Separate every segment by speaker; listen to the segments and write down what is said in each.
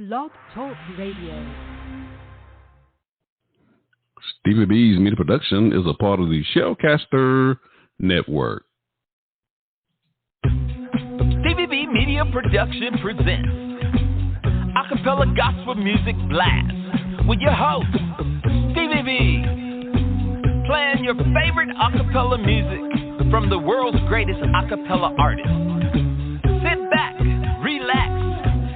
Speaker 1: Blog Talk Radio.
Speaker 2: Stevie B's media production is a part of the Shellcaster Network.
Speaker 3: Stevie B Media Production presents Acappella Gospel Music Blast with your host, Stevie B. Playing your favorite acappella music from the world's greatest acappella artists. Sit back, relax,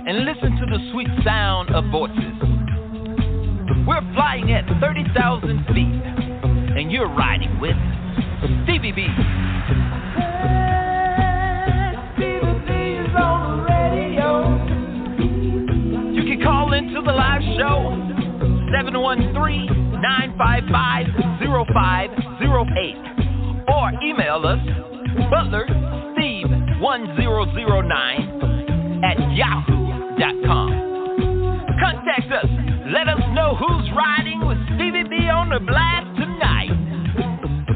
Speaker 3: and listen to the sweet sound of voices. We're flying at 30,000 feet, and you're riding with Stevie B. Stevie B is on the radio. You can call into the live show, 713-955-0508, or email us, butlersteve1009@yahoo.com. Contact us. Let us know who's riding with Stevie B on the blast tonight.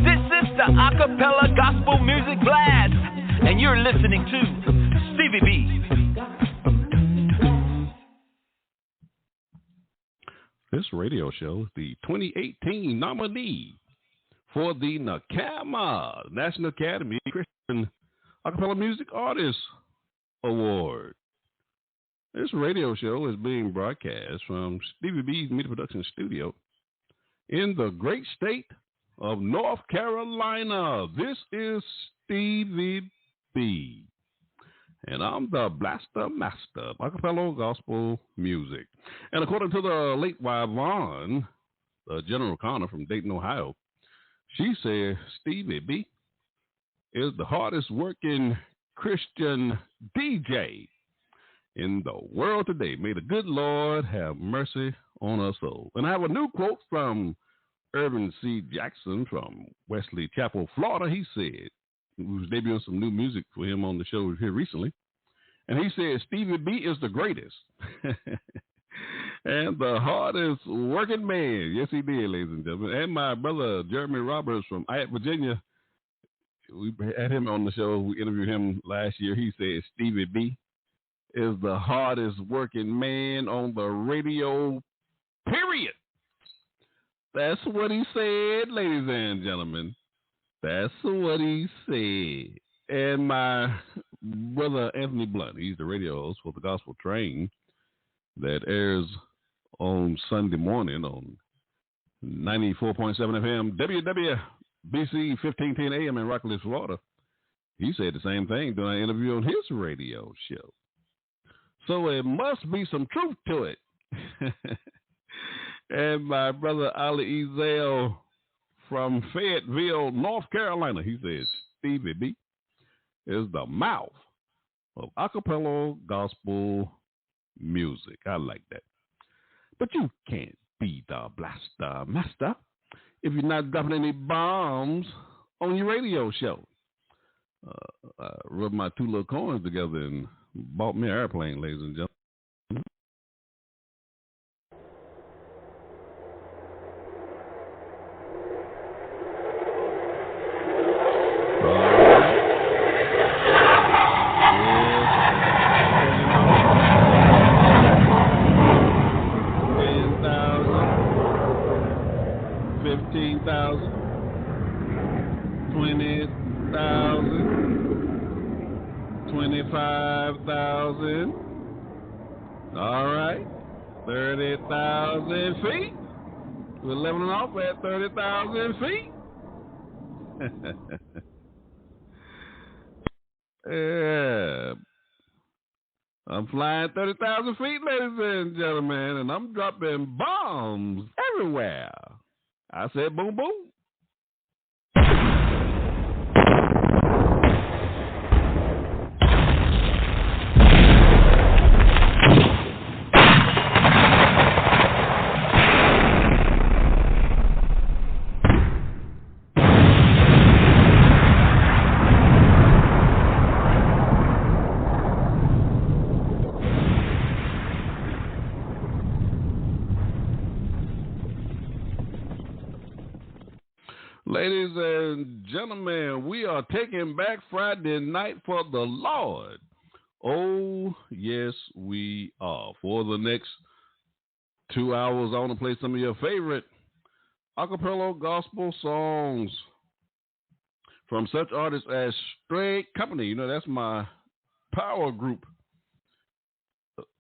Speaker 3: This is the Acappella Gospel Music Blast, and you're listening to Stevie B.
Speaker 2: This radio show is the 2018 nominee for the NACAMA, National Academy of Christian Acappella Music Artists Award. This radio show is being broadcast from Stevie B's Media Production Studio in the great state of North Carolina. This is Stevie B, and I'm the blaster master of Acappella Gospel Music. And according to the late wife Vaughn, the General Connor from Dayton, Ohio, she said Stevie B is the hardest working Christian DJ in the world today. May the good Lord have mercy on us all. And I have a new quote from Irvin C. Jackson from Wesley Chapel, Florida. He said, we was debuting some new music for him on the show here recently, and he said, Stevie B is the greatest and the hardest working man. Yes, he did, ladies and gentlemen. And my brother Jeremy Roberts from Ayette, Virginia, we had him on the show. We interviewed him last year. He said Stevie B is the hardest working man on the radio, period. That's what he said, ladies and gentlemen. That's what he said. And my brother Anthony Blunt, he's the radio host for the Gospel Train that airs on Sunday morning on 94.7 FM WWBC 1510 AM in Rockledge, Florida. He said the same thing during an interview on his radio show. So it must be some truth to it. And my brother Ali Ezel from Fayetteville, North Carolina, he says Stevie B is the mouth of Acappella Gospel Music. I like that. But you can't be the blaster master if you're not dropping any bombs on your radio show. I rubbed my two little coins together and bought me an airplane, ladies and gentlemen. All right, 30,000 feet. We're leveling off at 30,000 feet. Yeah. I'm flying 30,000 feet, ladies and gentlemen, and I'm dropping bombs everywhere. I said boom, boom. Ladies and gentlemen, we are taking back Friday night for the Lord Oh, yes, we are. For the next 2 hours, I want to play some of your favorite Acappella Gospel songs from such artists as Straight Company. You know, that's my power group.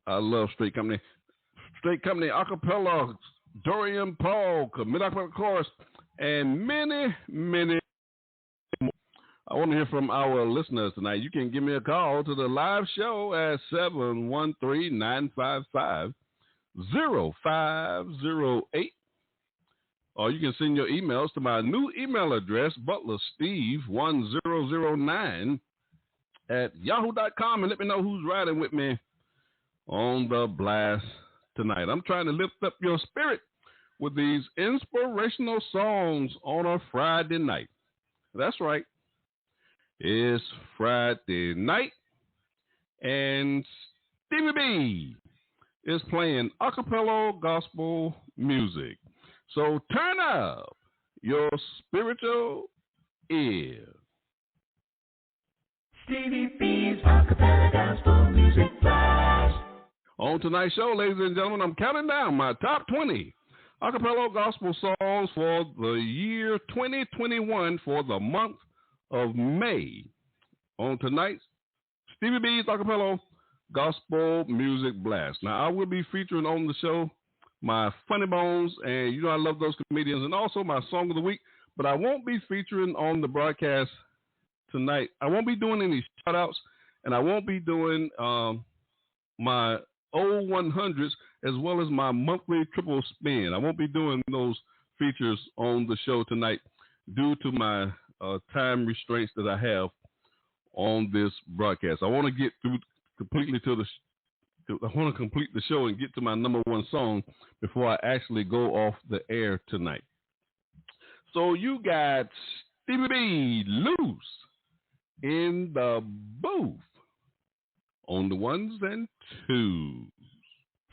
Speaker 2: I love Straight Company. Straight Company, Acappella, Dorian Paul, Mid-Acapella Chorus, and many, many more. I want to hear from our listeners tonight. You can give me a call to the live show at 713-955-0508. Or you can send your emails to my new email address, butlersteve1009 at yahoo.com, and let me know who's riding with me on the blast tonight. I'm trying to lift up your spirit with these inspirational songs on a Friday night. That's right. It's Friday night, and Stevie B is playing Acappella Gospel music. So turn up your spiritual ear.
Speaker 4: Stevie B's Acappella Gospel Music Flash.
Speaker 2: On tonight's show, ladies and gentlemen, I'm counting down my top 20 Acappella Gospel songs for the year 2021 for the month of May. On tonight's Stevie B's Acappella Gospel Music Blast. Now, I will be featuring on the show my funny bones, and you know I love those comedians, and also my song of the week, but I won't be featuring on the broadcast tonight. I won't be doing any shout-outs, and I won't be doing my old 100s as well as my monthly triple spin. I won't be doing those features on the show tonight due to my time restraints that I have on this broadcast. I want to get through completely I want to complete the show and get to my number one song before I actually go off the air tonight. So you got Stevie B loose in the booth on the ones and twos.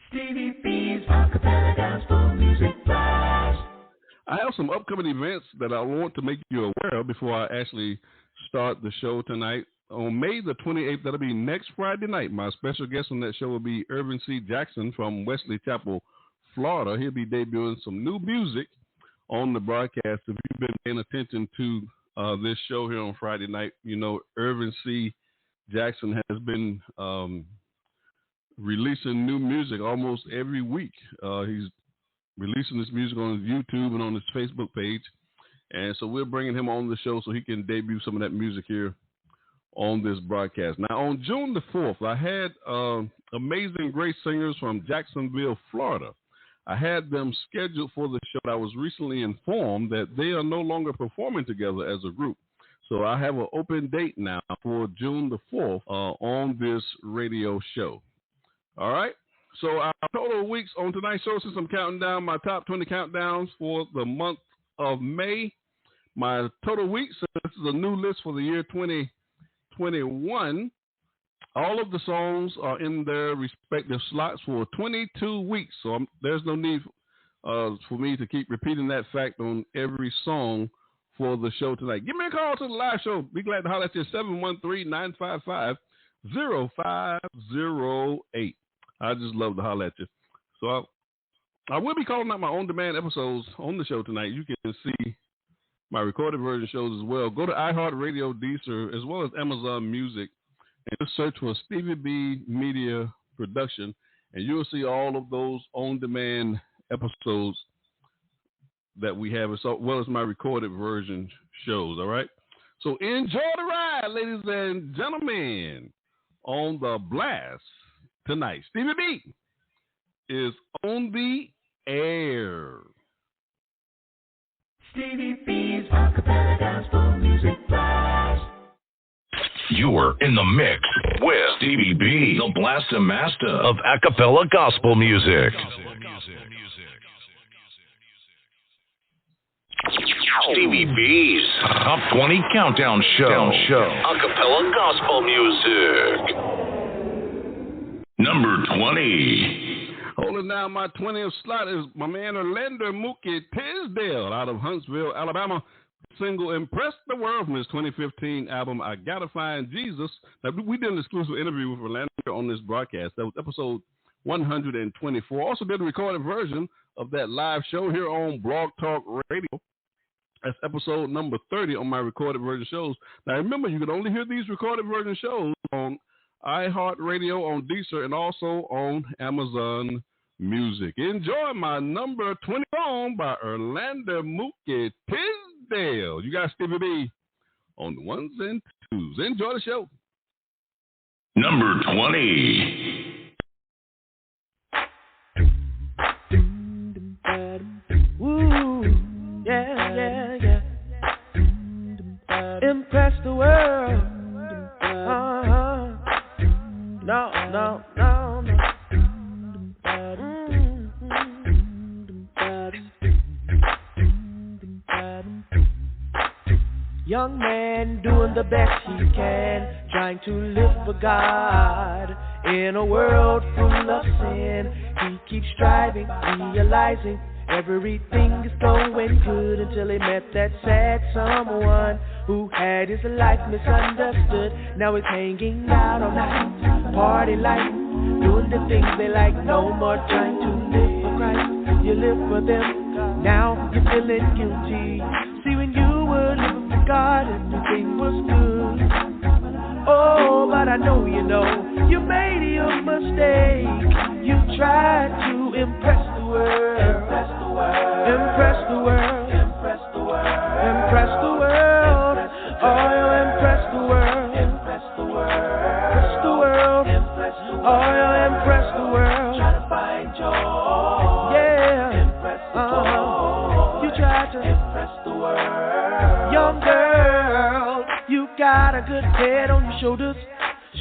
Speaker 4: Stevie B's Acappella Gospel Music Flash.
Speaker 2: I have some upcoming events that I want to make you aware of before I actually start the show tonight. On May the 28th, that'll be next Friday night. My special guest on that show will be Irvin C. Jackson from Wesley Chapel, Florida. He'll be debuting some new music on the broadcast. If you've been paying attention to this show here on Friday night, you know Irvin C. Jackson has been releasing new music almost every week. He's releasing this music on his YouTube and on his Facebook page. And so we're bringing him on the show so he can debut some of that music here on this broadcast. Now, on June the 4th, I had Amazing Grace singers from Jacksonville, Florida. I had them scheduled for the show. I was recently informed that they are no longer performing together as a group. So I have an open date now for June the 4th on this radio show. All right? So our total weeks on tonight's show, since I'm counting down my top 20 countdowns for the month of May, my total weeks, this is a new list for the year 2021. All of the songs are in their respective slots for 22 weeks. So there's no need for me to keep repeating that fact on every song for the show tonight. Give me a call to the live show. Be glad to holler at you, 713-955-0508. I just love to holler at you. So I will be calling out my on-demand episodes on the show tonight. You can see my recorded version shows as well. Go to iHeartRadio, Deezer, as well as Amazon Music, and just search for Stevie B Media Production, and you'll see all of those on-demand episodes that we have, as well as my recorded version shows, all right? So enjoy the ride, ladies and gentlemen, on the blast tonight. Stevie B is on the air.
Speaker 4: Stevie B's Acappella Gospel Music Flash.
Speaker 5: You're in the mix with Stevie B, the Blaster Master of Acappella Gospel Music. Stevie B's Top 20 Countdown Show. Acappella Gospel Music. Number 20.
Speaker 2: Holding down my 20th slot is my man Orlando Mookie Tisdale out of Huntsville, Alabama, Single Impress the World from his 2015 album, I Gotta Find Jesus. Now, we did an exclusive interview with Orlando on this broadcast. That was episode 124. Also did a recorded version of that live show here on Blog Talk Radio. That's episode number 30 on my recorded version shows. Now, remember, you can only hear these recorded version shows on iHeartRadio, on Deezer, and also on Amazon Music. Enjoy my number 20 song by Orlando Mookie Tisdale. You got Stevie B on the ones and twos. Enjoy the show.
Speaker 5: Number 20.
Speaker 6: Woo, yeah, yeah, yeah. Impress the world. No, no, no, no. Young man doing the best he can, trying to live for God in a world full of sin. He keeps striving, realizing everything is going good until he met that sad someone who had his life misunderstood. Now he's hanging out all night, party life, doing the things they like. No more trying to live for Christ, you live for them. Now you're feeling guilty. See, when you were living for God, everything was good. Oh, but I know you made a mistake. You tried to impress the world. Impress the world. Impress the world. Impress the world. Impress the world. Oh, you impress the world. Impress the world. Impress the world. Oh, you impress the world. Try to find joy. Yeah. Impress the world. You tried to impress the world. Young girl, you got a good head on your shoulders,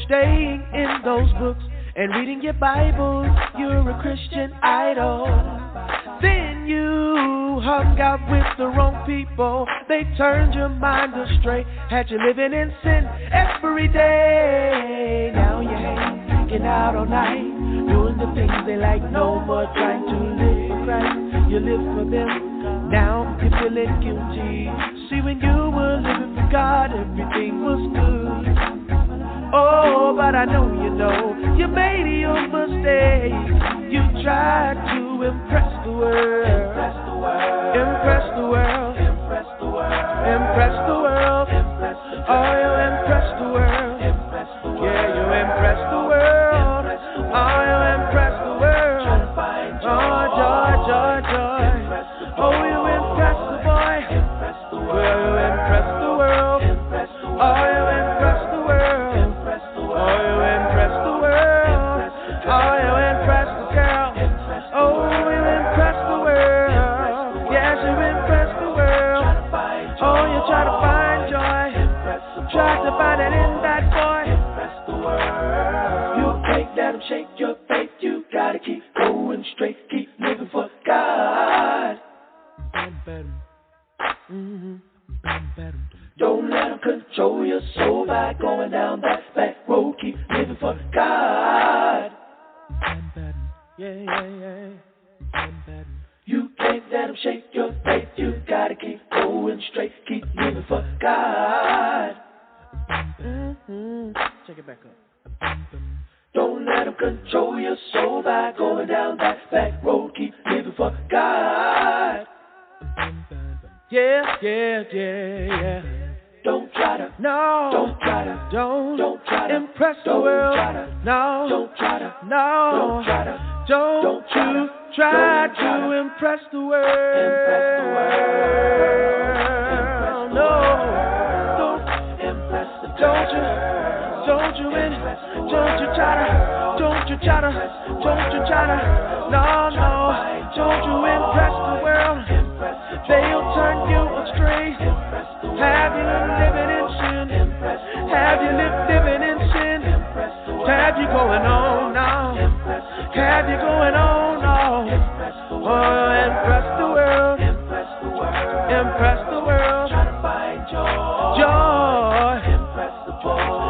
Speaker 6: staying in those books and reading your Bible. You're a Christian idol. Then you hung out with the wrong people. They turned your mind astray, had you living in sin every day. Now you're hanging out all night, doing the things they like. No more trying to live for Christ, you live for them. Now you're feeling guilty. See, when you were living for God, everything was good. Oh, but I know you made your mistake. You tried to impress the world. Impress the world. Impress the world. Impress the world. Impress the world. Oh, you impress the world. Yeah, you impress the world. Oh, you impress the world. Oh, joy, joy, joy. Oh, you impress the boy. Well, you impress the world. Oh, you impress the world. Oh, you impress the world. Oh, you impress the girl. Oh, you impress the world. Yes, you impress the world. Oh, you try to find joy. Try to find it in that boy. You can't let him shake your faith. You gotta keep going straight. Keep living for God. Don't let him control your soul by going down that back road. Keep living for God. Yeah. You can't let him shake your faith. You gotta keep going straight. Keep living for God. Check it back up. Don't let him control your soul by going down that back road. Keep living for God. Yeah. Don't try to impress the world. No. Don't try to impress the world. No. Don't you try to, no, don't you impress the world. They'll turn you astray. Have you living in sin? Have you living in sin? Have you going on now? Have you going on now? Oh, impress the world. Impress the world. Joy. Impress the world.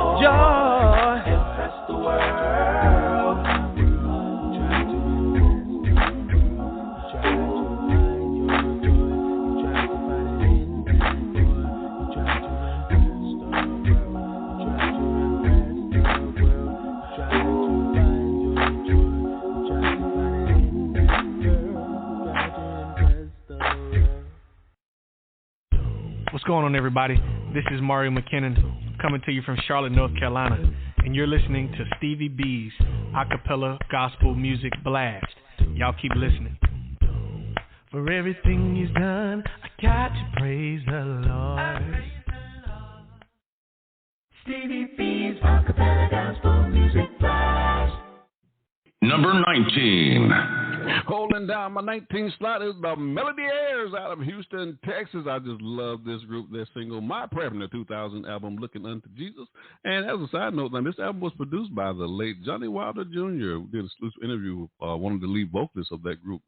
Speaker 7: going on, everybody? This is Mario McKinnon coming to you from Charlotte, North Carolina, and you're listening to Stevie B's Acappella Gospel Music Blast. Y'all keep listening.
Speaker 6: For everything he's done, I got to praise the Lord.
Speaker 4: Stevie B's Acappella Gospel Music Blast.
Speaker 5: Number 19.
Speaker 2: Holding down my 19th slot is the Melody Airs out of Houston, Texas. I just love this group. Their single, My Prayer, from their 2000 album, Looking Unto Jesus. And as a side note, now, this album was produced by the late Johnny Wilder Jr., who did an exclusive interview with one of the lead vocalists of that group,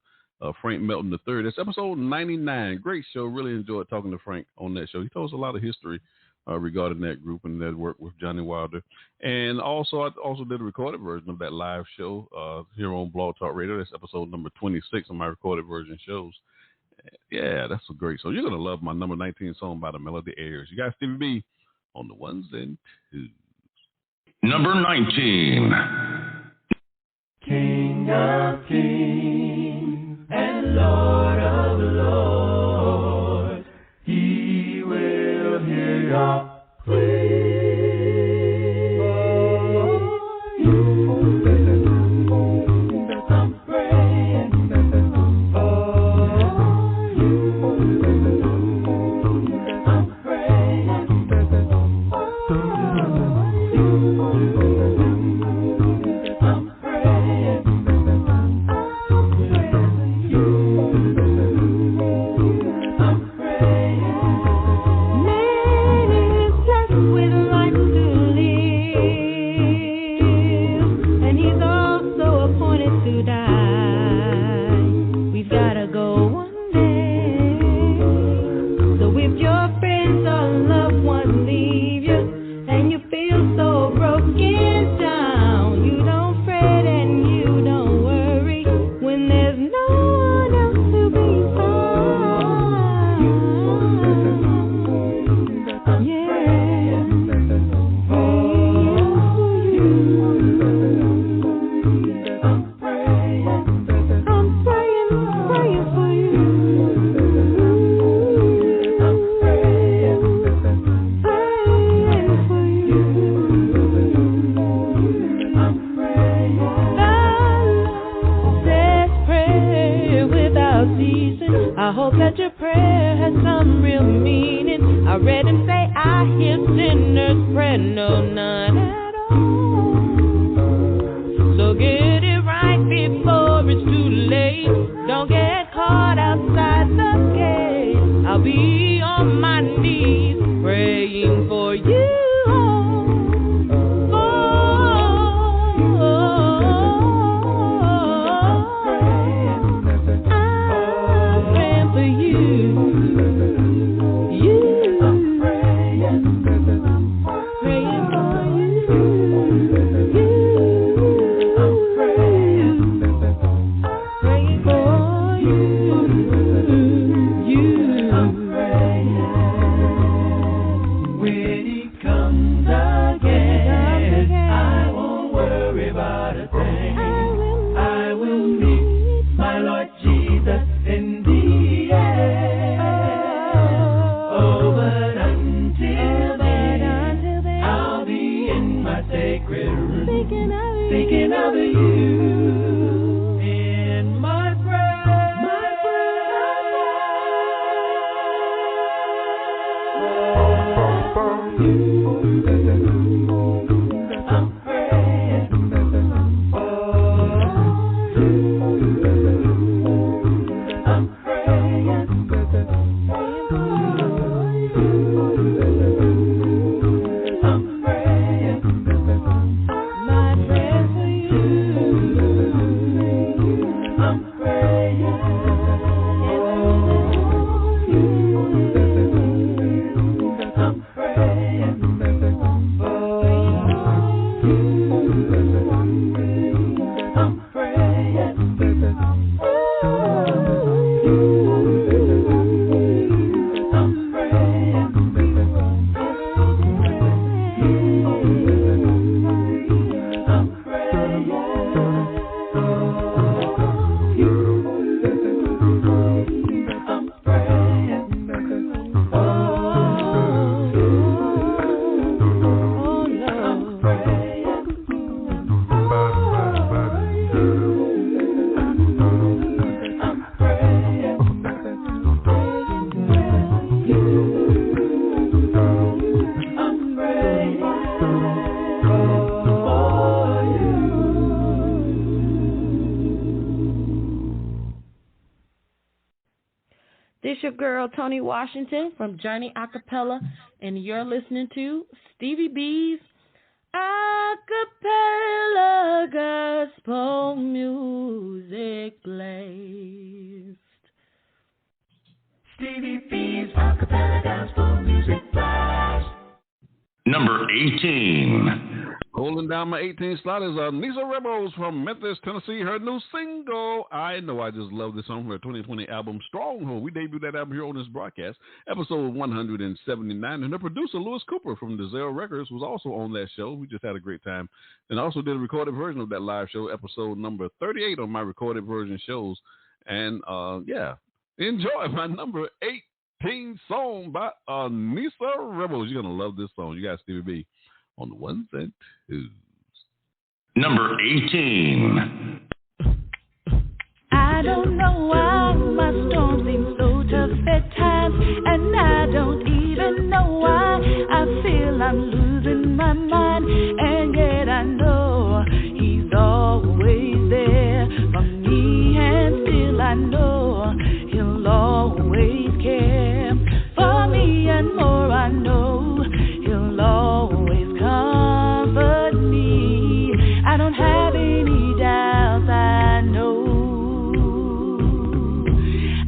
Speaker 2: Frank Melton III. That's episode 99. Great show. Really enjoyed talking to Frank on that show. He told us a lot of history regarding that group and that work with Johnny Wilder. And also, I also did a recorded version of that live show here on Blog Talk Radio. That's episode number 26 of my recorded version shows. Yeah, that's a great song. You're going to love my number 19 song by the Melody Airs. You got Stevie B on the ones and twos.
Speaker 5: Number 19.
Speaker 4: King of kings and Lord of lords, he will hear your praise. I'm praying. I'm praying.
Speaker 1: I hope that your prayer has some real meaning. I read and say I hear sinners pray, no, none at all. So get it right before it's too late. Don't get caught outside the gate. I'll be on my knees praying for you. This your girl, Tony Washington from Journey Acappella, and you're listening to Stevie B's Acappella Gospel Music Blast.
Speaker 4: Stevie B's Acappella Gospel Music Blast.
Speaker 5: Number 18.
Speaker 2: Holding down my 18 slot is Nisa Rebels from Memphis, Tennessee. Her new single, I Know I Just Love This song, from her 2020 album, Stronghold. We debuted that album here on this broadcast, episode 179. And her producer, Lewis Cooper from Dazelle Records, was also on that show. We just had a great time. And also did a recorded version of that live show, episode number 38 on my recorded version shows. And, enjoy my number 18 song by Nisa Rebels. You're going to love this song. You got Stevie B on the ones and twos.
Speaker 5: Number 18.
Speaker 1: I don't know why my storm seems so tough at times, and I don't even know why I feel I'm losing my mind, and yet I know he's always there for me, and still I know he'll always care for me, and more I know he'll always comfort me. I don't have any doubts, I know.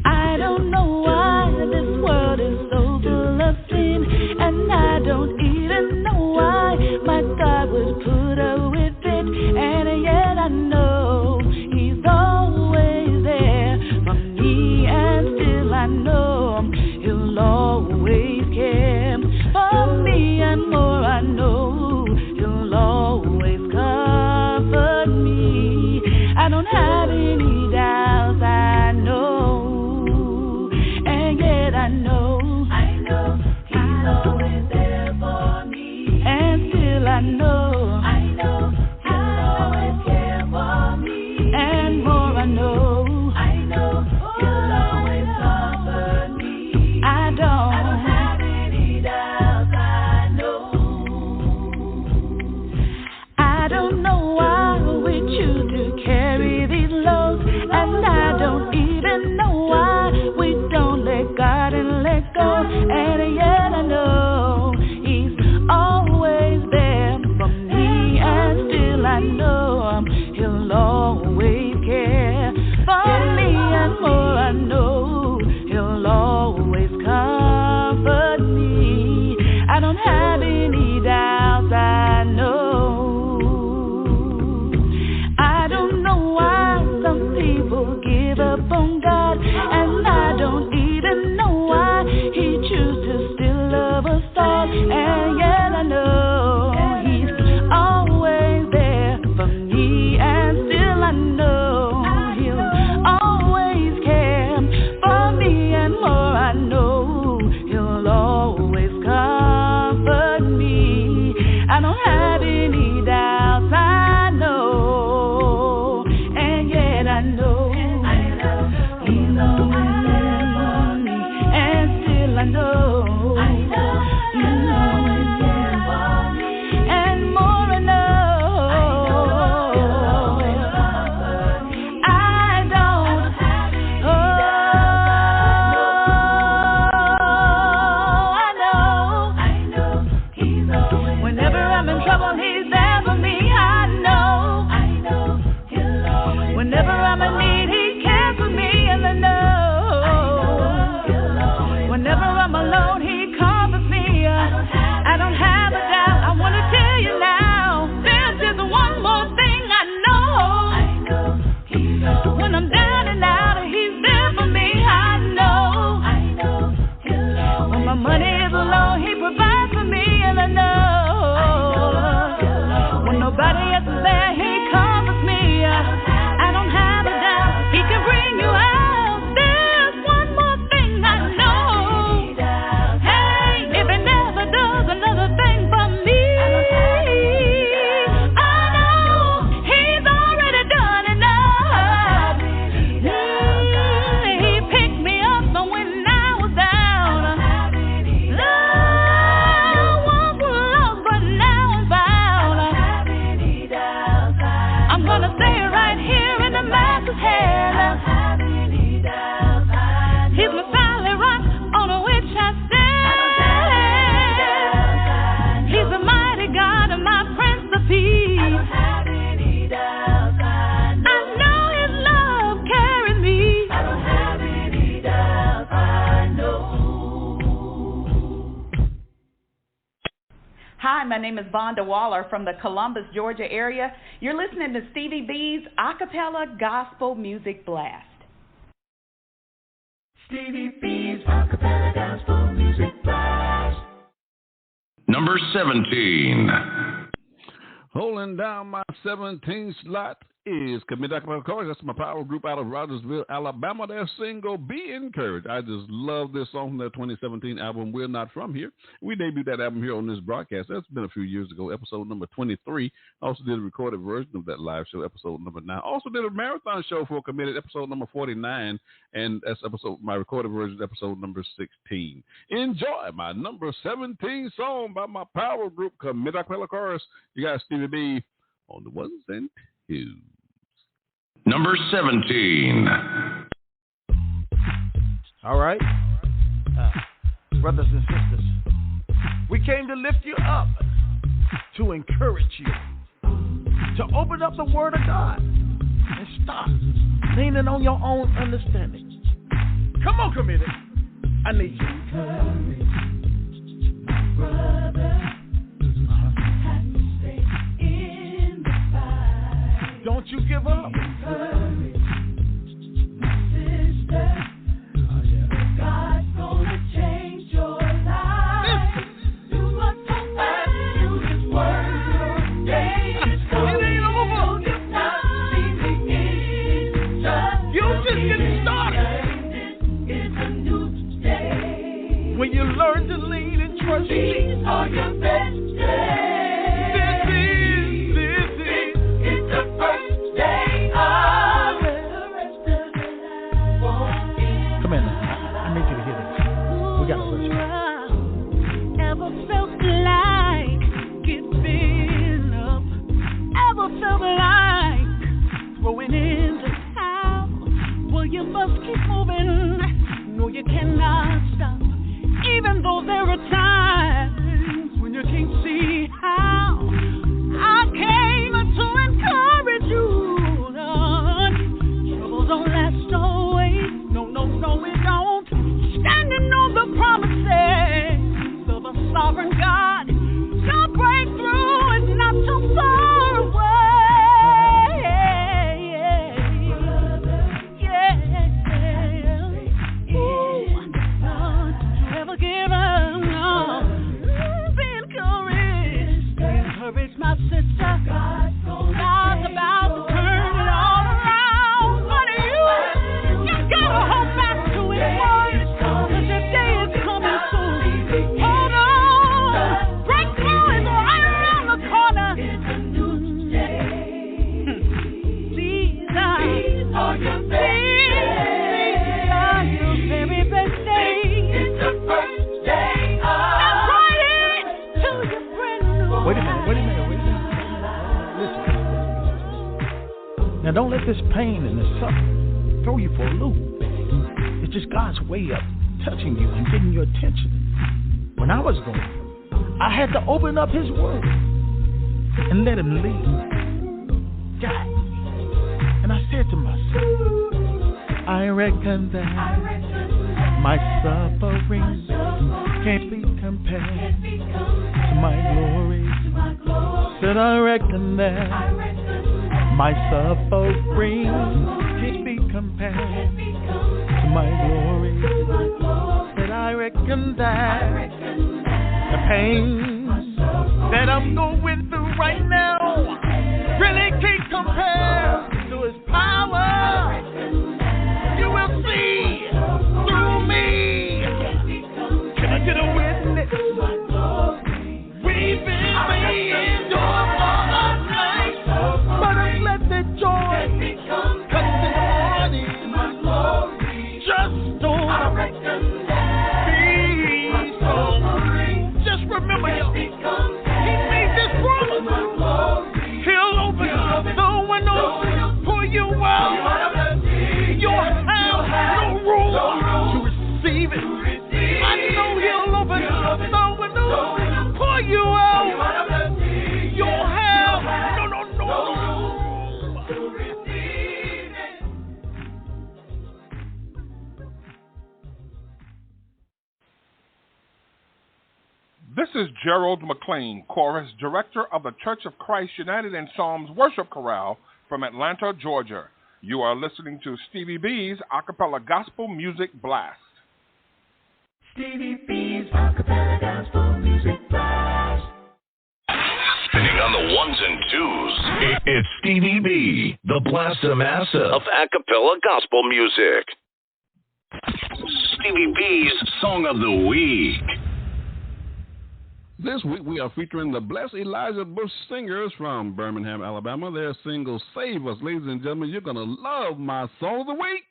Speaker 1: I don't know why this world is so full of sin, and I don't even know why my God would put up with it, and yet I know he's always there for me.
Speaker 8: Hi, my name is Vonda Waller from the Columbus, Georgia area. You're listening to Stevie B's Acappella Gospel Music Blast.
Speaker 4: Stevie B's Acappella Gospel Music Blast.
Speaker 5: Number 17.
Speaker 2: Holding down my 17th slot is Committed Acappella Chorus. That's my power group out of Rogersville, Alabama. Their single, Be Encouraged. I just love this song from their 2017 album, We're Not From Here. We debuted that album here on this broadcast. That's been a few years ago, episode number 23. I also did a recorded version of that live show, episode number 9. Also did a marathon show for Committed, episode number 49, and that's my recorded version, episode number 16. Enjoy my number 17 song by my power group, Committed Acappella Chorus. You got Stevie B on the ones and twos.
Speaker 5: Number 17.
Speaker 9: All right. Brothers and sisters, we came to lift you up, to encourage you, to open up the Word of God and stop leaning on your own understanding. Come on, Committed. I need you. Don't you give up.
Speaker 4: God's gonna change your life. You must hold fast to His word. Day is coming. You did not see the end.
Speaker 9: You just getting started.
Speaker 4: This is a new day.
Speaker 9: When you learn to lean and trust
Speaker 4: These are your best days.
Speaker 1: You must keep moving. No, you cannot stop. Even though there are times when you can't see how. I came to encourage you. Trouble don't last always. No, it don't. Standing on the promises of a sovereign God. Your breakthrough is not too far away. My sister, God's about to turn it all around. But you gotta hold back to His word, 'cause your day is coming soon. Hold on, breakthrough is right around the corner.
Speaker 4: It's a new day.
Speaker 1: These are
Speaker 4: your best days.
Speaker 1: These are your very best days.
Speaker 4: It's the first day of.
Speaker 1: That's right, to your friend.
Speaker 9: Wait a minute. Now, don't let this pain and this suffering throw you for a loop. It's just God's way of touching you and getting your attention. When I was going through, I had to open up His Word and let Him lead, guide me. And I said to myself, I reckon that my suffering can't be compared to my glory. Said I reckon that my suffering can't be compared to my glory. But I reckon that the pain that I'm going through right now really can't compare to His power. You will see through me. Can I get a witness? We've been waiting for a night, but I let the joy come in the morning. Just don't be so. Just remember, y'all, He made this promise. He'll open up the window, pull you out.
Speaker 10: This is Gerald McLean, Chorus Director of the Church of Christ United in Psalms Worship Chorale from Atlanta, Georgia. You are listening to Stevie B's Acappella Gospel Music Blast.
Speaker 4: Stevie B's Acappella Gospel Music Blast.
Speaker 5: Spinning on the ones and twos, it's Stevie B, the Blasta Massa of Acappella Gospel Music. Stevie B's Song of the Week.
Speaker 2: This week we are featuring the Blessed Elijah Bush Singers from Birmingham, Alabama. Their single, Save Us. Ladies and gentlemen, you're going to love my Song of the Week.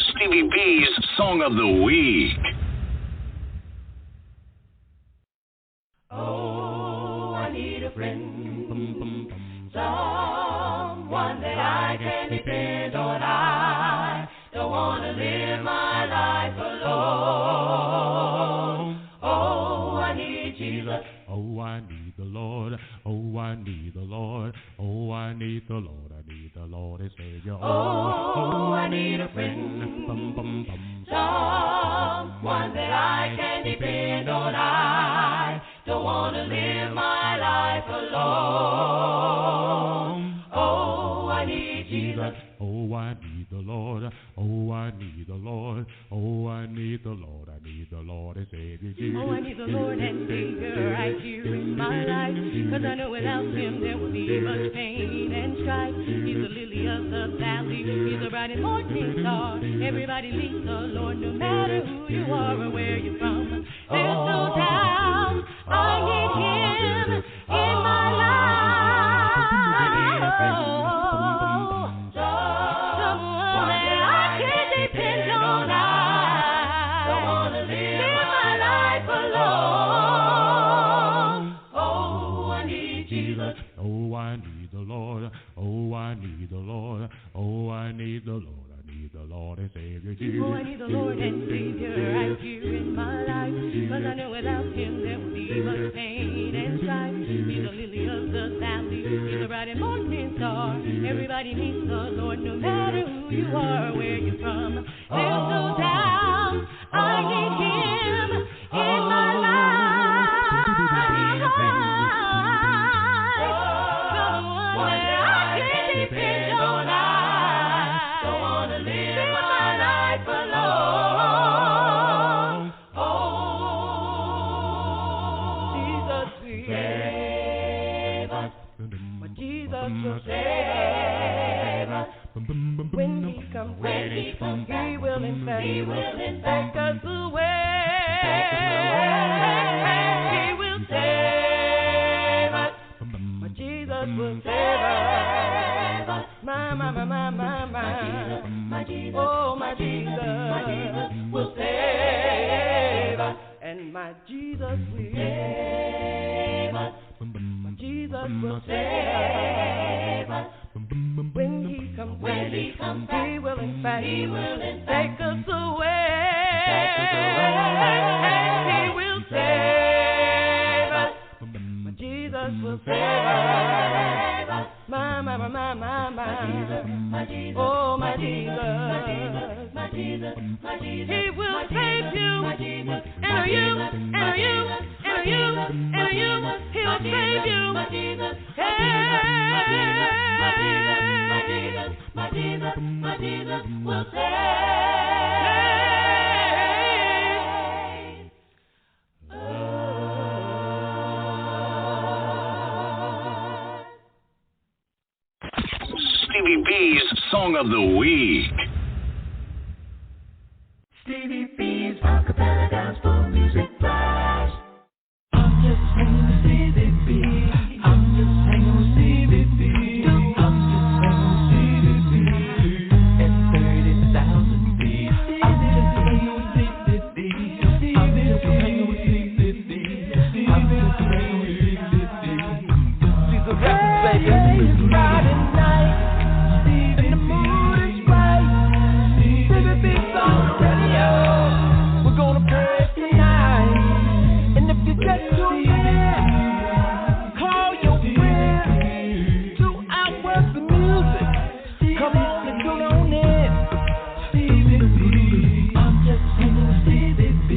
Speaker 5: Stevie B's Song of the Week.
Speaker 4: Oh, I need a friend, someone that I can depend on. I don't want to live my life alone. Oh, I need Jesus.
Speaker 11: Oh, I need the Lord. Oh, I need the Lord. Oh, I need the Lord. I need the Lord and Savior.
Speaker 4: Oh, I need a friend, someone that I can depend on. I don't want to live my life alone. Oh, I need Jesus.
Speaker 11: Oh, I need the Lord. Oh, I need the Lord. Oh, I need the Lord. I need the Lord and Savior.
Speaker 1: Oh, I need the Lord and Savior right here in my life, 'cause I know without Him there will be much pain and strife. He's the lily of the valley. He's the bright and morning star. Everybody needs the Lord, no matter who you are or where you're from. There's no doubt I need Him in my life. Someone that I can depend on. I don't want to live my life alone. Oh, I need Jesus.
Speaker 11: Oh, I need the Lord. Oh, I need the Lord. Oh, I need the Lord. I need the Lord and Savior.
Speaker 1: Oh, I need the Lord and Savior right here in my life, 'cause I know without Him there will be much pain and strife. He's the lily of the valley. He's the bright and morning star. Everybody needs the Lord, no matter who you are or where you're from. There's no doubt I need Him in my life. Someone that I can depend on. I don't want to live my life alone. Oh, Jesus will save us. My Jesus will save us. When He comes, He will in fact take us away. He will save us. My Jesus will save us. My Jesus. Oh, my Jesus will save us. And my Jesus will save us. My Jesus will save us. When He comes, He will in fact take us away. He will save us. My Jesus will save us. My. Oh, my Jesus. He will save you. And you. He'll save you. My Jesus will save.
Speaker 5: Stevie B's Song of the Week.
Speaker 4: Stevie B's Acappella Gospel Music Blast. I'm just hanging with Stevie B. I'm just hanging with Stevie B. I'm just hanging with Stevie B. At 30,000 feet. I'm just hanging with Stevie B. I'm just hanging with Stevie B. I'm just hanging with Stevie B. She's a rapper, baby. It's Friday night. And the mood is right. Stevie B's on the radio. We're gonna play tonight. And if you just tune in, call your friends. 2 hours of music. Come on and tune on in. Stevie B. I'm just hanging with Stevie B.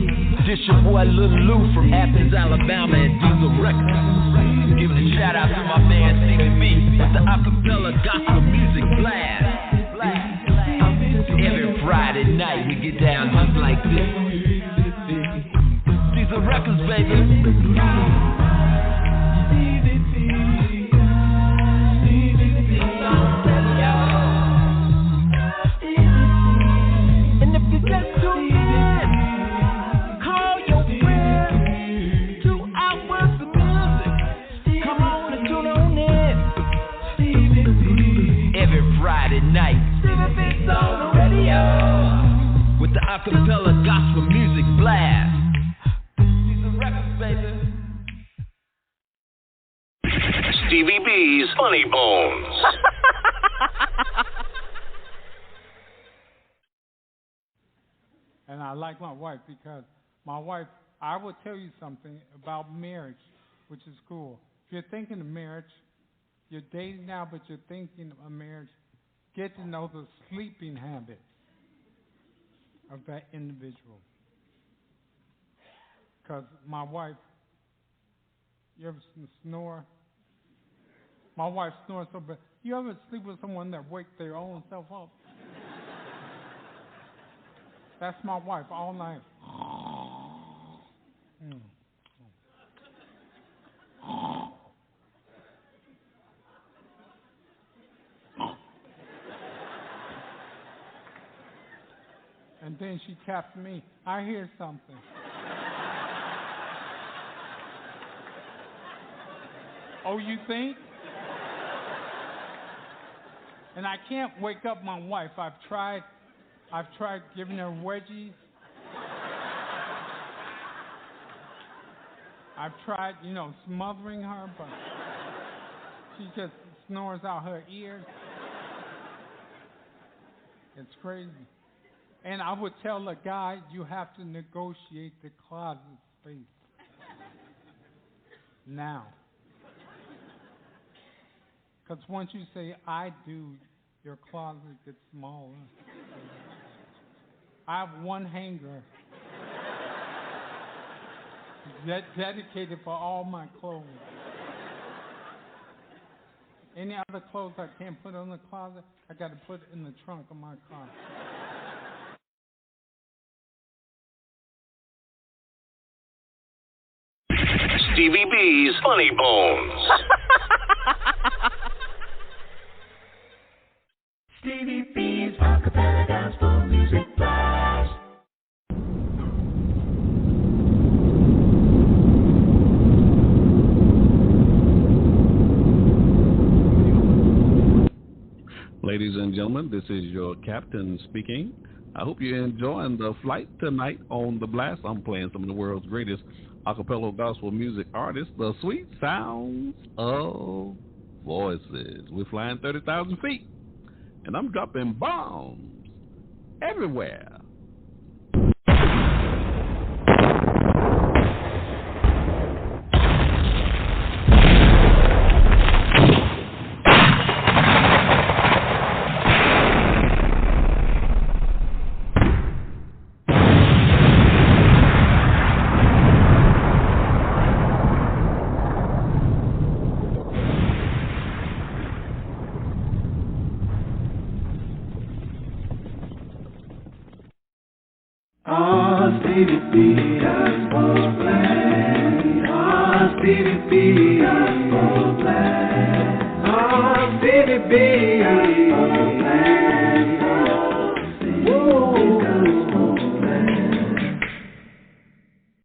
Speaker 4: This your boy
Speaker 3: boy Lil Lou from Athens, Alabama, and Diesel Records. Giving a shout out to my man Stevie B with the Acappella Gospel Music Blast. Every Friday night we get down just like this. Diesel Records, baby. Friday night on the radio with the Acappella Gospel Music Blast. These are records, baby.
Speaker 5: Stevie B's Funny Bones.
Speaker 12: And I like my wife because my wife, I will tell you something about marriage, which is cool. If you're thinking of marriage, you're dating now, but you're thinking of marriage, get to know the sleeping habits of that individual. Because my wife, you ever snore? My wife snores so bad. You ever sleep with someone that wakes their own self up? That's my wife all night. And then she tapped me. I hear something. Oh, you think? And I can't wake up my wife. I've tried giving her wedgies. I've tried, smothering her, but she just snores out her ears. It's crazy. And I would tell a guy, you have to negotiate the closet space. Now. Because once you say, I do, your closet gets smaller. I have one hanger dedicated for all my clothes. Any other clothes I can't put in the closet, I got to put it in the trunk of my car.
Speaker 5: Stevie B's Funny Bones.
Speaker 4: Stevie B's Acappella Gospel Music Blast.
Speaker 2: Ladies and gentlemen, this is your captain speaking. I hope you're enjoying the flight tonight on the blast. I'm playing some of the world's greatest Acappella Gospel music artists, the sweet sounds of voices. We're flying 30,000 feet, and I'm dropping bombs everywhere.
Speaker 4: Stevie B, Gospel Blast. Stevie B, Gospel Blast. Stevie B, Gospel Blast.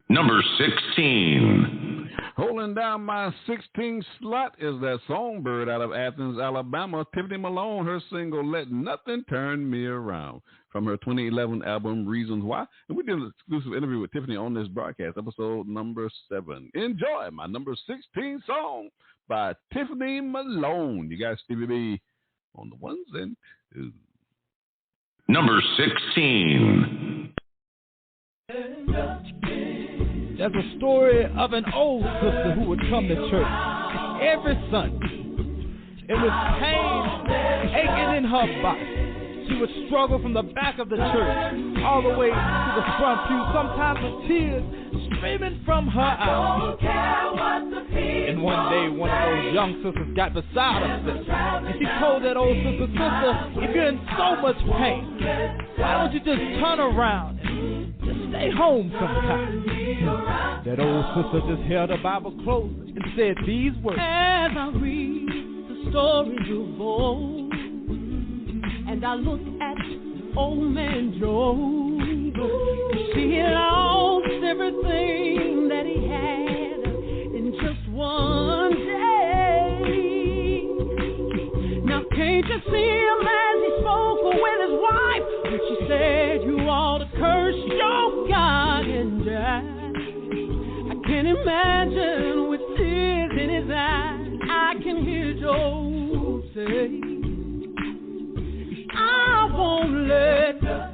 Speaker 5: Number 16.
Speaker 2: Holding down my 16th slot is that songbird out of Athens, Alabama, Tiffany Malone, her single, Let Nothing Turn Me Around, from her 2011 album, Reasons Why. And we did an exclusive interview with Tiffany on this broadcast, episode number 7. Enjoy my number 16 song by Tiffany Malone. You got Stevie B on the ones and twos.
Speaker 5: Number 16.
Speaker 13: There's a story of an old sister who would come to church every Sunday. It was pain aching in her body. She would struggle from the back of the church all the way to the front pew, sometimes with tears streaming from her eyes. And one day, one of those young sisters got beside herself, and she told that old sister, if you're in so much pain, why don't you just turn around and just stay home sometime? That old sister just held her Bible close and said these words.
Speaker 1: As I read the story of old, and I look at old man Joe, see he lost everything that he had in just one day. Now can't you see him as he spoke with his wife, when she said you ought to curse your God and die? I can imagine with tears in his eyes, I can hear Joe say, I won't let turn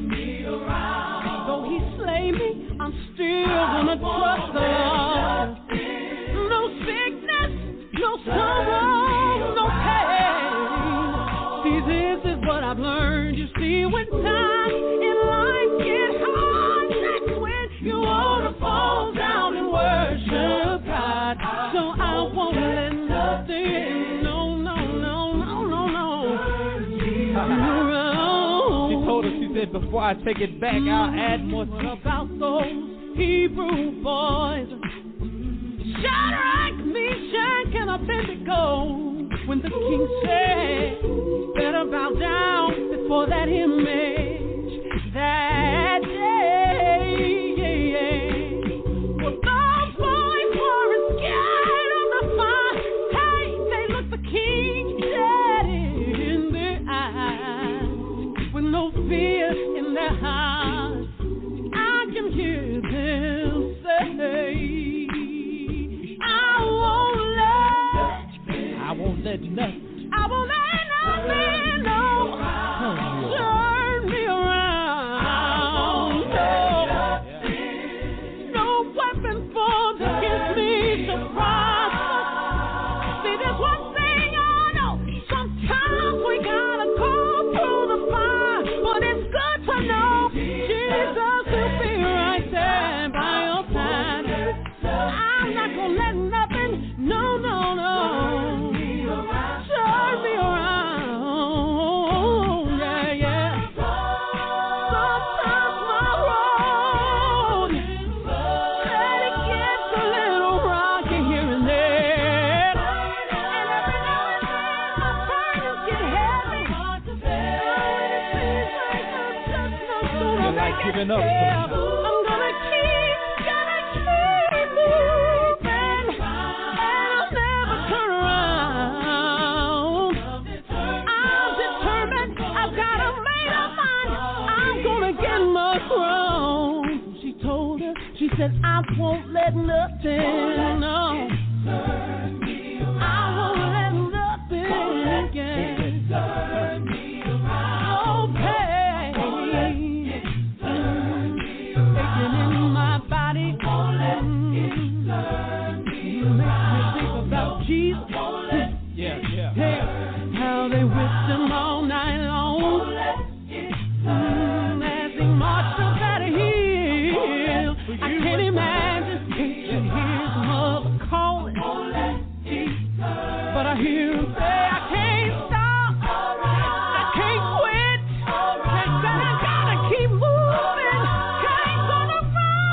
Speaker 1: me around. Though he slay me, I'm still gonna trust the Lord. No sickness, no sorrow, no pain. See, this is what I've learned. You see, when times in life get hard, that's when you wanna fall down and worship God. So I won't let nothing.
Speaker 13: She told us, she said, before I take it back, I'll add more stuff.
Speaker 1: About those Hebrew boys, Shadrach, Meshach, and Abednego, when the king said, better bow down before that image that day. Well, those boys were scared of the fire. Hey, they looked the king dead in their eyes, with no fear in their hearts. I can hear them say, I won't let nothing, no, turn me around. No weapon formed against me shall prosper. See, there's one thing I know, sometimes we gotta go through the fire, but it's good to know Jesus will be right there by your side. I'm not gonna let nothing, no, turn me around, yeah. Sometimes my road, said it gets a little rocky here and there, and every now and then my burdens get heavy.
Speaker 13: You're like giving up.
Speaker 1: I'm gonna keep moving, and I'll never turn around. I'm determined, I've got a made up mind, I'm gonna get my crown. She told her, she said, I won't let nothing, no, I won't let nothing get oh, pain, aching in my body. You make me think about Jesus.
Speaker 13: Yeah.
Speaker 1: Hey, how they whipped him all night long, as he marched up that hill. I can't imagine, can't you hear his mother calling? But I hear him say, I can't stop, I can't quit, and that I gotta keep moving, can't gonna fall.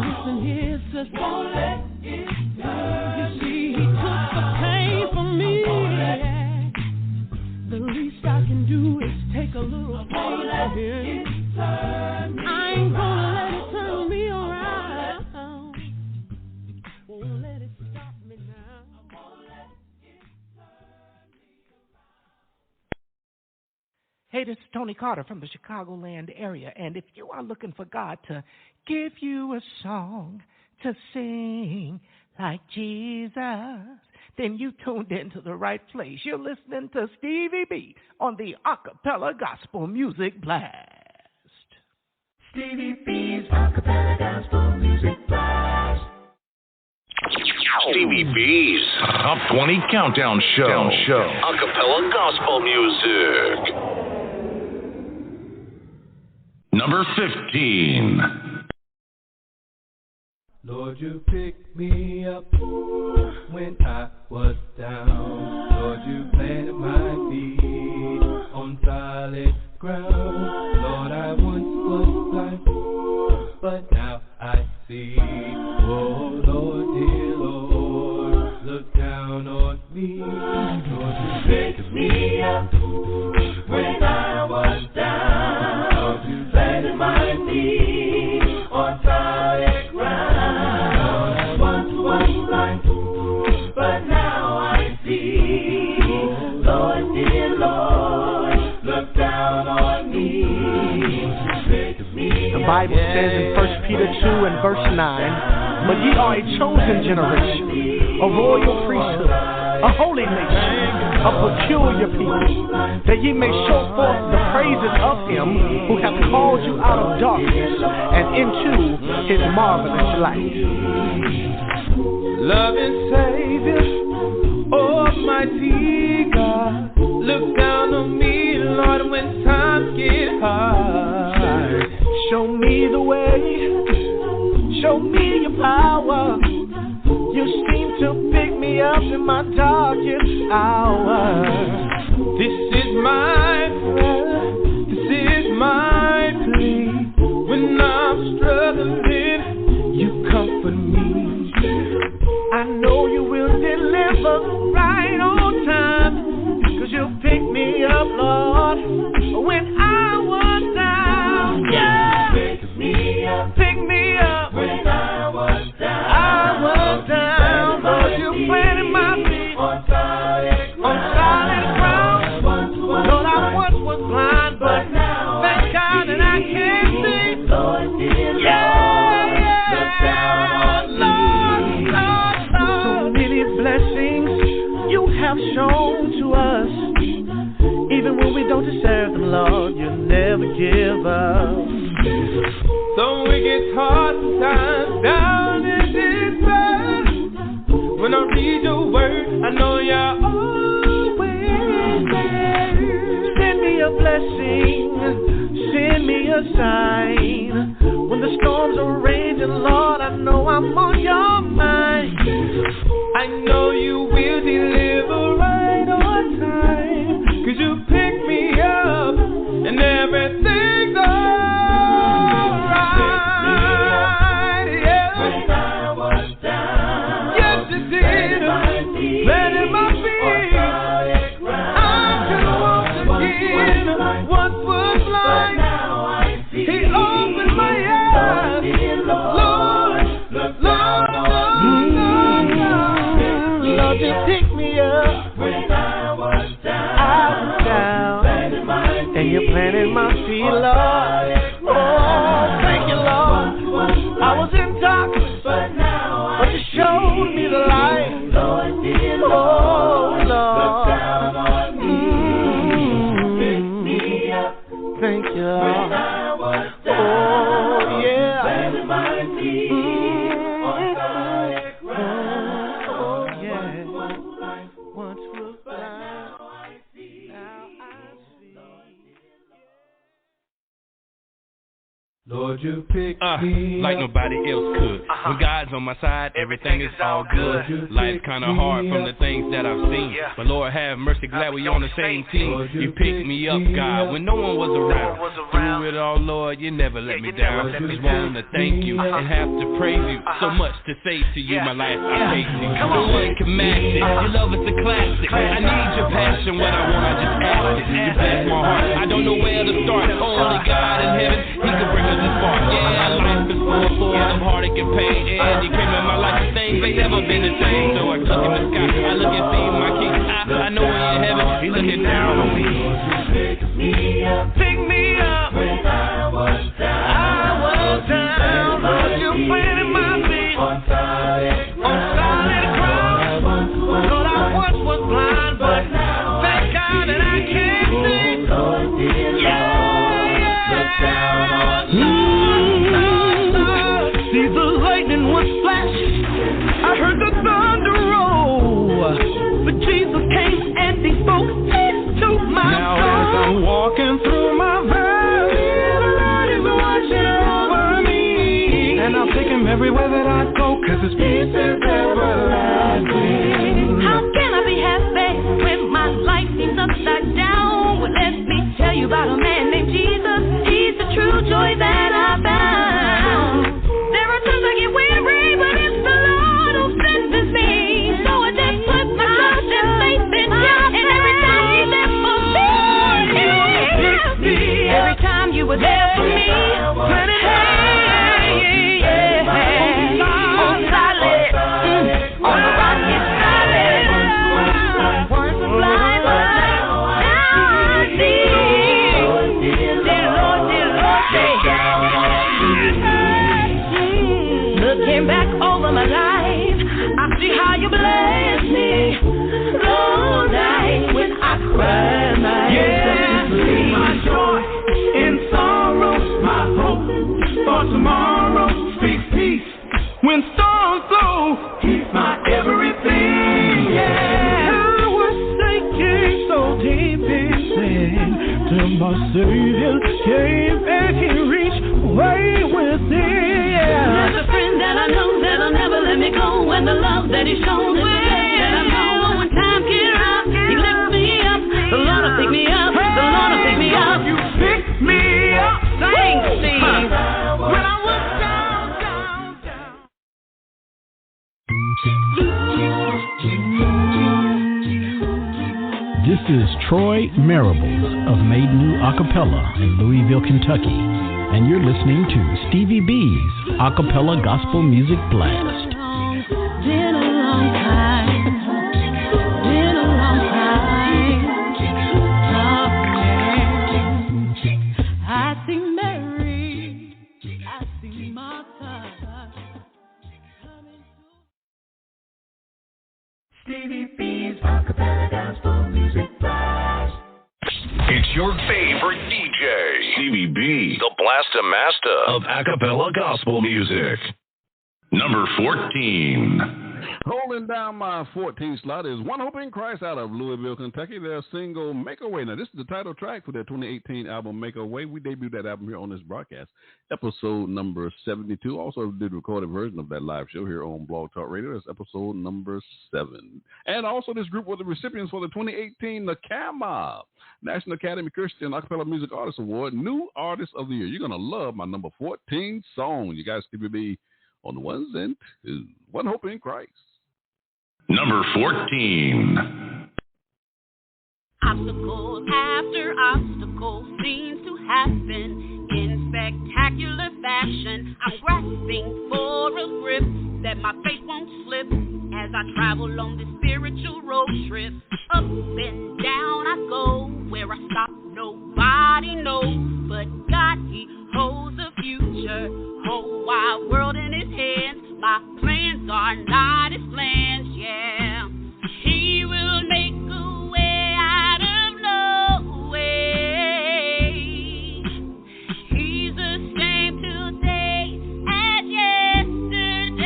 Speaker 1: Listen here, sister. You see, he took the pain from me. The least I can do is take a little pain for him. I ain't gonna let it turn me around. Won't let it stop me now.
Speaker 6: Hey, this is Tony Carter from the Chicagoland area, and if you are looking for God to give you a song to sing like Jesus, then you tuned into the right place. You're listening to Stevie B on the Acappella Gospel Music Blast.
Speaker 4: Stevie B's Acappella Gospel Music Blast.
Speaker 5: Stevie B's Top 20 Countdown Show. Acappella Gospel Music. Number 15.
Speaker 6: Lord, you picked me up when I was down. Lord, you planted my feet on solid ground. Lord, I once was blind, but now I see. Oh, Lord, dear Lord, look down on me. Lord, you picked me up when I was down. Lord, you planted my feet on solid ground. Lord, I once was blind, but now I see. Lord, dear Lord, look down on me.
Speaker 14: The Bible says in 1 Peter 2 and verse 9, but ye are a chosen generation, a royal priesthood, a holy nation, a peculiar people, that ye may show forth the praises of him who hath called you out of darkness and into his marvelous light.
Speaker 6: Loving Savior, Almighty God, look down on me, Lord, when times get hard.
Speaker 14: Show me the way, show me your power. You seem to pick me up in my darkest hour.
Speaker 6: This is my prayer, this is my plea. When I'm struggling, you comfort me.
Speaker 14: I know you will deliver right on time, 'cause you picked me up, Lord, when I was down. Yeah, pick me up
Speaker 6: when I was down.
Speaker 14: I was down, Lord, you planted my feet on solid ground. Lord, I once was blind, but now thank God that I can see. Lord, dear Lord, look down on me. Lord, so many blessings you have shown to us. Even when we don't deserve them, Lord, you never give up.
Speaker 6: So it gets hard sometimes down in this bed. When I read your word, I know you're always there.
Speaker 14: Send me a blessing, send me a sign. When the storms are raging, Lord, I know I'm on your mind.
Speaker 6: I know you will deliver right on time, 'cause you picked me up and everything's alright. Yeah. When I was down, yes you did. Planted my feet. I could walk again. Once was blind, he opened my eyes. Lord,
Speaker 14: Lord, you picked me up when I was down, and you planted my feet, Lord. Oh, thank you, Lord. I was in darkness, but you showed me the light. Oh, Lord. Thank you, Lord. Oh, yeah.
Speaker 6: Lord, you picked me
Speaker 7: like nobody else could. When God's on my side, everything is all good. Life's kinda hard from the things that I've seen, but Lord have mercy, glad we on the same team. You picked me up, God, when no one was around. Through it all, Lord, you never let me down. Just want to thank you and have to praise you. So much to say to you, my life I hate you. No one can match it. Your love is a classic. I need your passion, what I want, I just ask it. You bless my heart, I don't know where to start. Only God in heaven, He can bring us this far. Yeah, life is full of heartache and pain, and you came in my life and things ain't never been the same. So I look in the sky, I look and see my King. I know He in heaven, He looking down on me.
Speaker 6: pick me up when I was down.
Speaker 14: Lord, you planted my feet on solid ground. Lord, I once was blind, but thank God that I can see.
Speaker 6: Lord, dear Lord, look down on me.
Speaker 14: See, the lightning was flashing. I heard the thunder. everywhere that I go, 'cause His peace is everlasting.
Speaker 1: How can I be happy when my life seems upside down? Well, let me tell you about a man named Jesus. He's the true joy that I found. There are times I get weary, but it's the Lord who strengthens me. So I just put my trust and faith in Him, and every time He's there for me. Every time you were there for me, when it on solid, on the rock it's solid. Once was blind, but now I see. Dear Lord, looking back over my life, I see how You blessed me. All night when I cried myself to sleep.
Speaker 14: My joy in sorrow, my hope for tomorrow. Speak peace when storms blow. He's my everything. Yeah.
Speaker 9: I was sinking so deep in sin till my Savior came and He reached way within.
Speaker 1: There's a friend that I know that'll never let me go, and the love that He's shown is the best that I know. When times get rough, He lifts me up. The Lord will pick me up. The Lord will pick me up.
Speaker 14: You pick me up.
Speaker 1: Sing, Steve.
Speaker 14: When I was
Speaker 9: This is Troy Marables of Made New Acappella in Louisville, Kentucky, and you're listening to Stevie B's Acappella Gospel Music Blast.
Speaker 1: Been a long time. Been a long time. I see Mary. I see Martha.
Speaker 5: Stevie B's Acappella Gospel Music Blast. It's your favorite DJ, Stevie B, the Blaster Master of Acappella Gospel Music. Number 14.
Speaker 2: Holding down my 14th slot is One Hope in Christ out of Louisville, Kentucky. Their single Make a Way. Now, this is the title track for their 2018 album Make a Way. We debuted that album here on this broadcast, episode number 72. Also did a recorded version of that live show here on Blog Talk Radio. That's episode number 7. And also this group were the recipients for the 2018 NACAMA, National Academy Christian Acapella Music Artist Award, New Artist of the Year. You're going to love my number 14 song. You guys keep me on the ones and twos. One Hope in Christ.
Speaker 5: Number 14.
Speaker 1: Obstacle after obstacle seems to happen in spectacular fashion. I'm grasping for a grip that my faith won't slip as I travel on this spiritual road trip. Up and down I go, where I stop nobody knows, but God, He holds the future, whole wide world in His hands. My plans are not His plans, yeah. He will make a way out of no way. He's the same today as yesterday.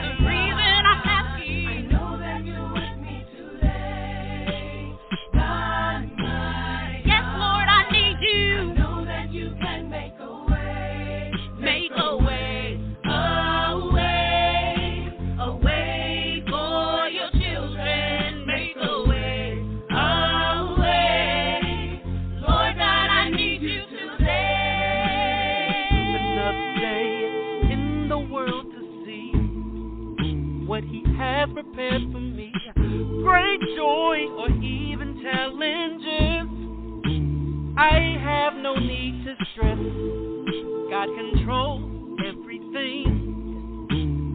Speaker 1: The reason I'm happy, I know that you're with me today. God, yes, Lord, I need You. I know that You can make a way. Make a way. A way for Your children. Make a way. Lord God, I need You today.
Speaker 6: Another day in the world to see what He has prepared for me. Great joy or even challenges, I have no need to stress. God controls everything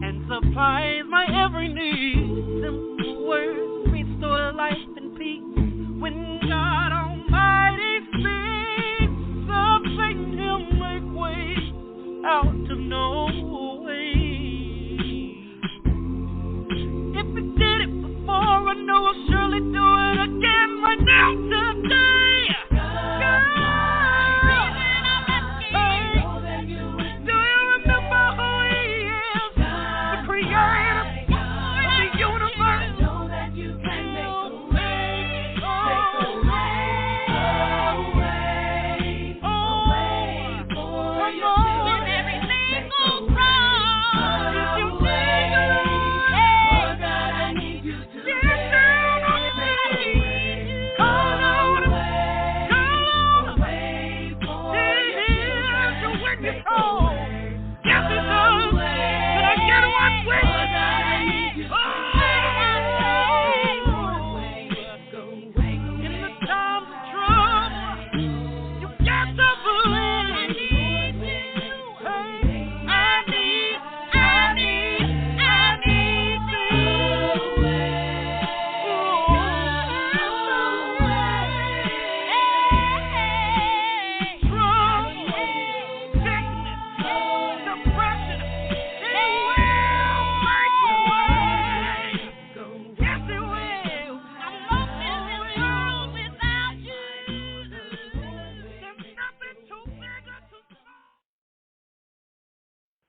Speaker 6: and supplies my every need. Simple words restore life and peace when God Almighty speaks. Something He'll make way out of no way. If He did it before, I know He'll surely do it again right now today. Do You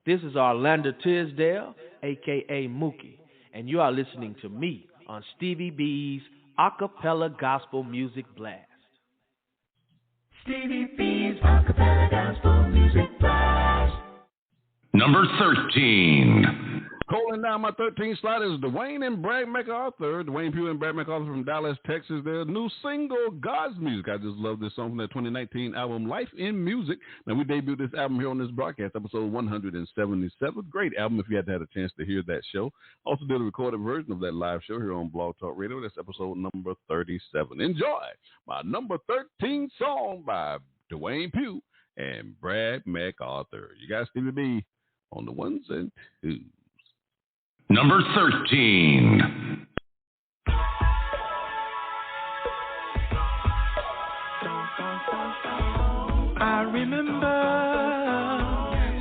Speaker 6: This is Orlando Tisdale, a.k.a. Mookie, and you are listening to me on Stevie B's Acappella Gospel Music Blast.
Speaker 5: Stevie B's Acappella Gospel Music Blast. Number 13.
Speaker 2: Holding down my 13th slot is Dwayne and Brad MacArthur. Dwayne Pugh and Brad MacArthur from Dallas, Texas. Their new single, God's Music. I just love this song from their 2019 album, Life in Music. Now, we debuted this album here on this broadcast, episode 177. Great album if you had a chance to hear that show. Also did a recorded version of that live show here on Blog Talk Radio. That's episode number 37. Enjoy my number 13 song by Dwayne Pugh and Brad MacArthur. You got Stevie B on the ones and twos.
Speaker 5: Number 13.
Speaker 14: I remember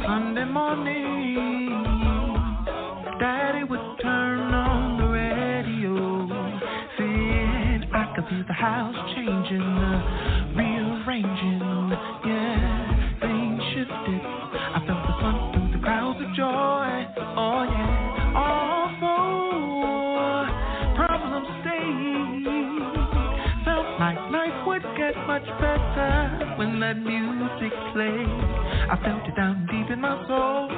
Speaker 14: Sunday morning, Daddy would turn on the radio, saying I could see the house changing, rearranging, yeah, things shifted. I felt the sun through the crowds of joy, oh yeah. Much better when that music played. I felt it down deep in my soul,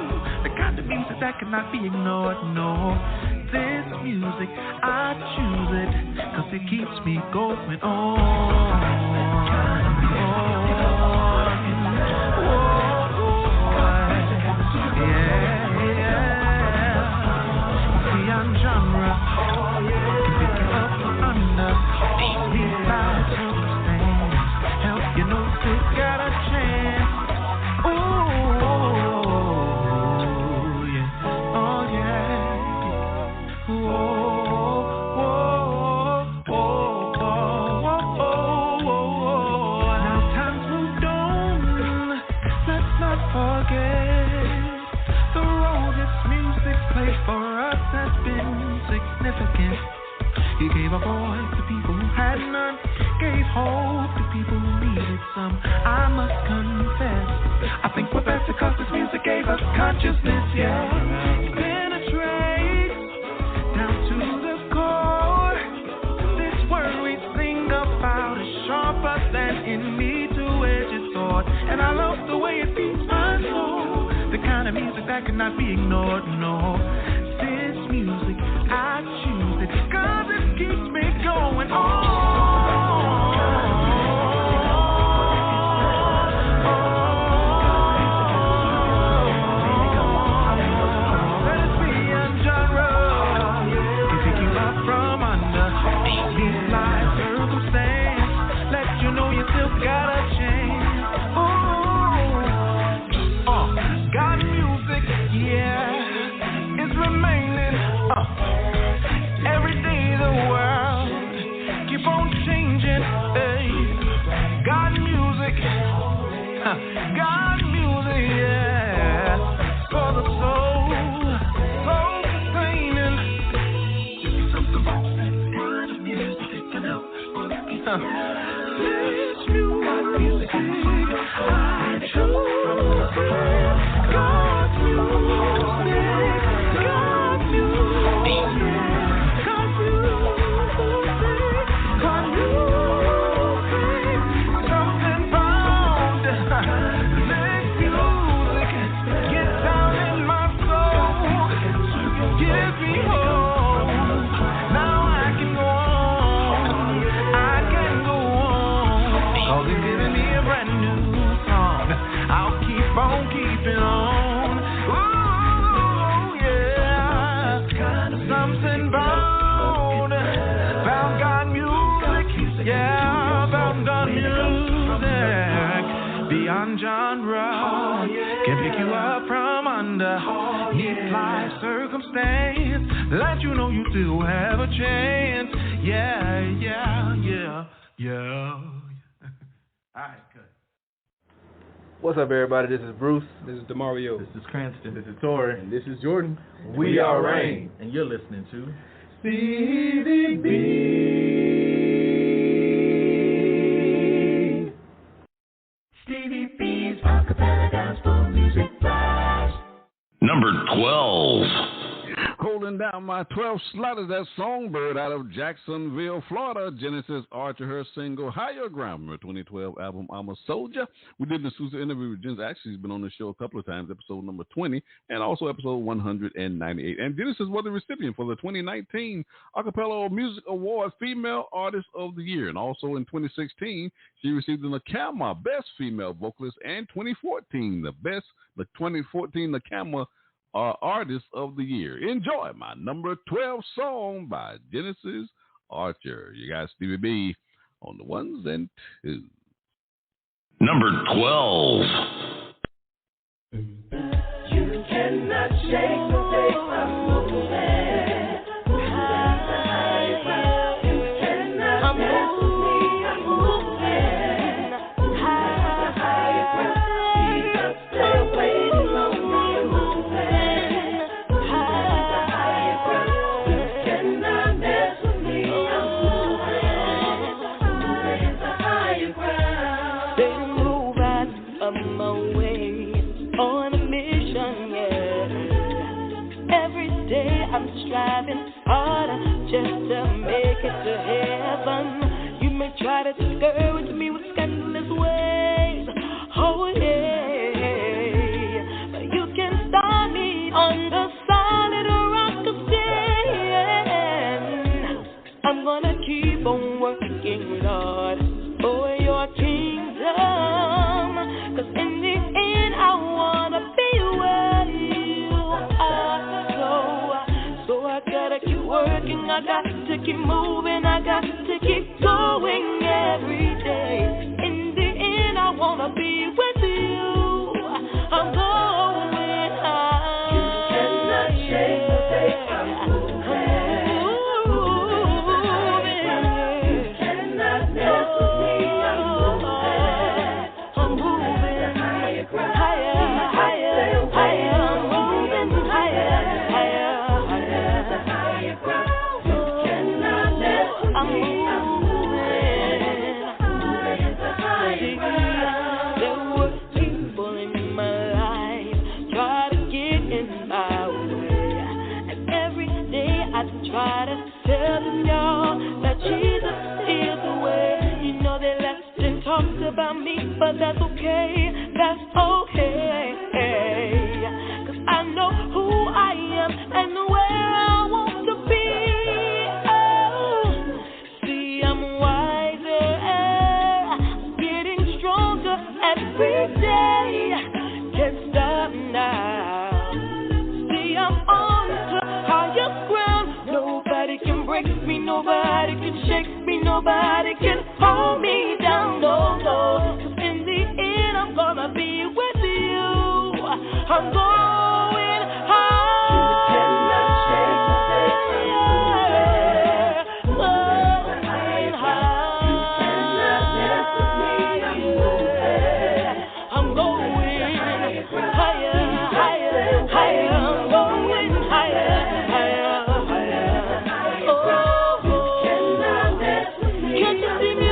Speaker 14: the kind of music that cannot be ignored. No, this music, I choose it, 'cause it keeps me going on. Beyond genre, pick it up from under these lights. You know they got a chance. Oh yeah, oh yeah. Now time's moved on. Let's not forget the role this music played for us has been significant. He gave a voice to people who had none, gave hope to people who needed some. I must confess, I think we're better 'cause this music gave us consciousness, yeah. It penetrates down to the core. This word we sing about is sharper than any two-edged sword, and I love the way it beats my soul. The kind of music that cannot be ignored, no. This music, I choose it 'cause it keeps me going on. God music, yeah, for the soul, soul sustaining. Something about that word of music, you know. This music, I choose God music, God music, God music. Beyond genre, can pick you up from under each life circumstance, let you know you still have a chance. Yeah, yeah, yeah, yeah. All right, good.
Speaker 13: What's up, everybody? This is Bruce.
Speaker 15: This is DeMario.
Speaker 13: This is Cranston. This is Tori.
Speaker 15: And this is Jordan.
Speaker 13: We are Rain. And you're listening to
Speaker 14: Stevie B.
Speaker 5: Stevie B's Acappella Gospel Music Blast. Number 12.
Speaker 2: Holding down my 12th slot is that Songbird out of Jacksonville, Florida. Genesis Archer, her single Higher Ground from her 2012 album I'm a Soldier. We did an exclusive interview with Genesis. Actually, she's been on the show a couple of times, episode number 20 and also episode 198. And Genesis was the recipient for the 2019 Acappella Music Award Female Artist of the Year. And also in 2016, she received the NACAMA Best Female Vocalist, and 2014 the 2014 NACAMA Artist of the Year. Enjoy my number 12 song by Genesis Archer. You got Stevie B on the ones and twos.
Speaker 5: Number 12.
Speaker 4: You cannot shake the faith I'm moving.
Speaker 1: Striving harder just to make it to heaven. You may try to discourage me with scandalous ways. Oh yeah, but you can start me on the solid rock of stand. I'm gonna keep on working, Lord, for your kingdom. 'Cause in the end I wanna be where you are. So I gotta keep working, I got to keep moving, I got to keep going every day. In the end, I wanna be with you. I'm going high.
Speaker 4: You cannot shake the faith I'm moving. You cannot mess with me. I'm moving higher, higher, higher, higher. I'm moving higher, higher. I'm moving. There were people in my life try to get in my way, and every day I try to tell them, y'all, that Jesus is the way. You know they left and talked about me, but that's okay, that's okay. 'Cause I know who I am and where I want to be. Every day, can't stop now. See, I'm on the highest ground. Nobody can break me, nobody can shake me, nobody can hold me down. No, no. 'Cause in the end, I'm gonna be with you. I'm going high. You cannot shake the faith I'm going high. You cannot mess with me. I'm moving. I'm going higher, higher, higher. I'm going higher, higher, higher. Oh, you cannot mess with me. Can't you see me?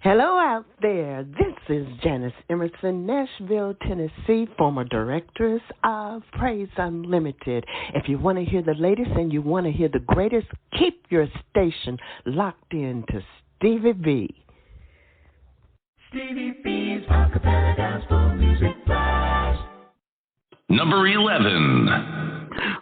Speaker 15: Hello out there. This is Janice Emerson, Nashville, Tennessee, former directress of Praise Unlimited. If you want to hear the latest and you want to hear the greatest, keep your station locked in to Stevie B.
Speaker 5: Stevie B's Acappella Gospel Music Blast. Number 11.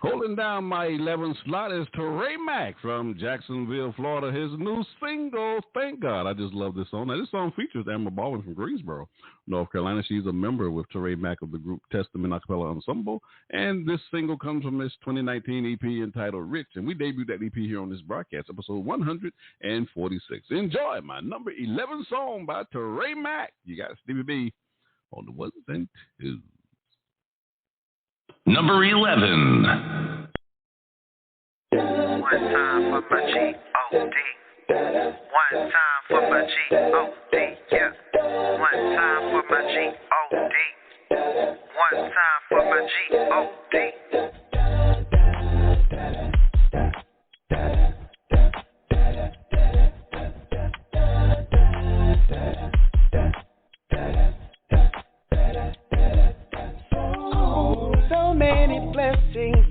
Speaker 2: Holding down my 11th slot is Teray Mack from Jacksonville, Florida. His new single, Thank God. I just love this song. Now, this song features Amber Baldwin from Greensboro, North Carolina. She's a member with Teray Mack of the group Testament Acappella Ensemble. And this single comes from this 2019 EP entitled Rich. And we debuted that EP here on this broadcast, episode 146. Enjoy my number 11 song by Teray Mack. You got Stevie B on the ones and twos.
Speaker 5: Number 11.
Speaker 16: One time for my G-O-D. One time for my G-O-D. Yeah. One time for my G-O-D. One time for my G-O-D.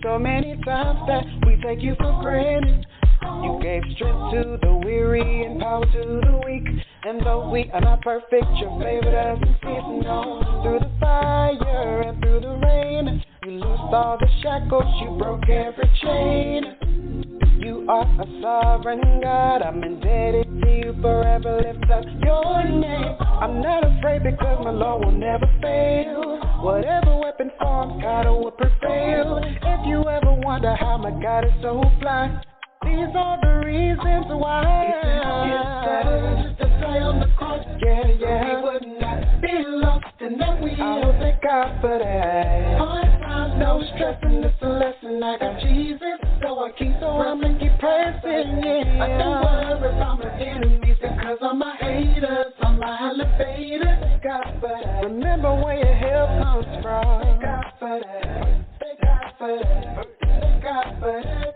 Speaker 6: So many times that we take you for granted. You gave strength to the weary and power to the weak. And though we are not perfect, your favor doesn't cease. No, through the fire and through the rain, you loosed all the shackles, you broke every chain. You are a sovereign God, I'm indebted to you forever. Lift up your name. I'm not afraid because my Lord will never fail. Whatever weapon formed, God will prevail. If you ever wonder how my God is so fly, these are the reasons why. It's the fly on the cross. Yeah. We would not be lost, and then we all thank God for that. Hard times, no stress, and it's a lesson. I got Jesus, so I keep I'ma keep pressing. Yeah. I don't worry about my enemies because I'm my haters, I'm my elevators. Thank God for that. Remember where your help comes from. Thank God for that. Thank God for that. Thank God for that.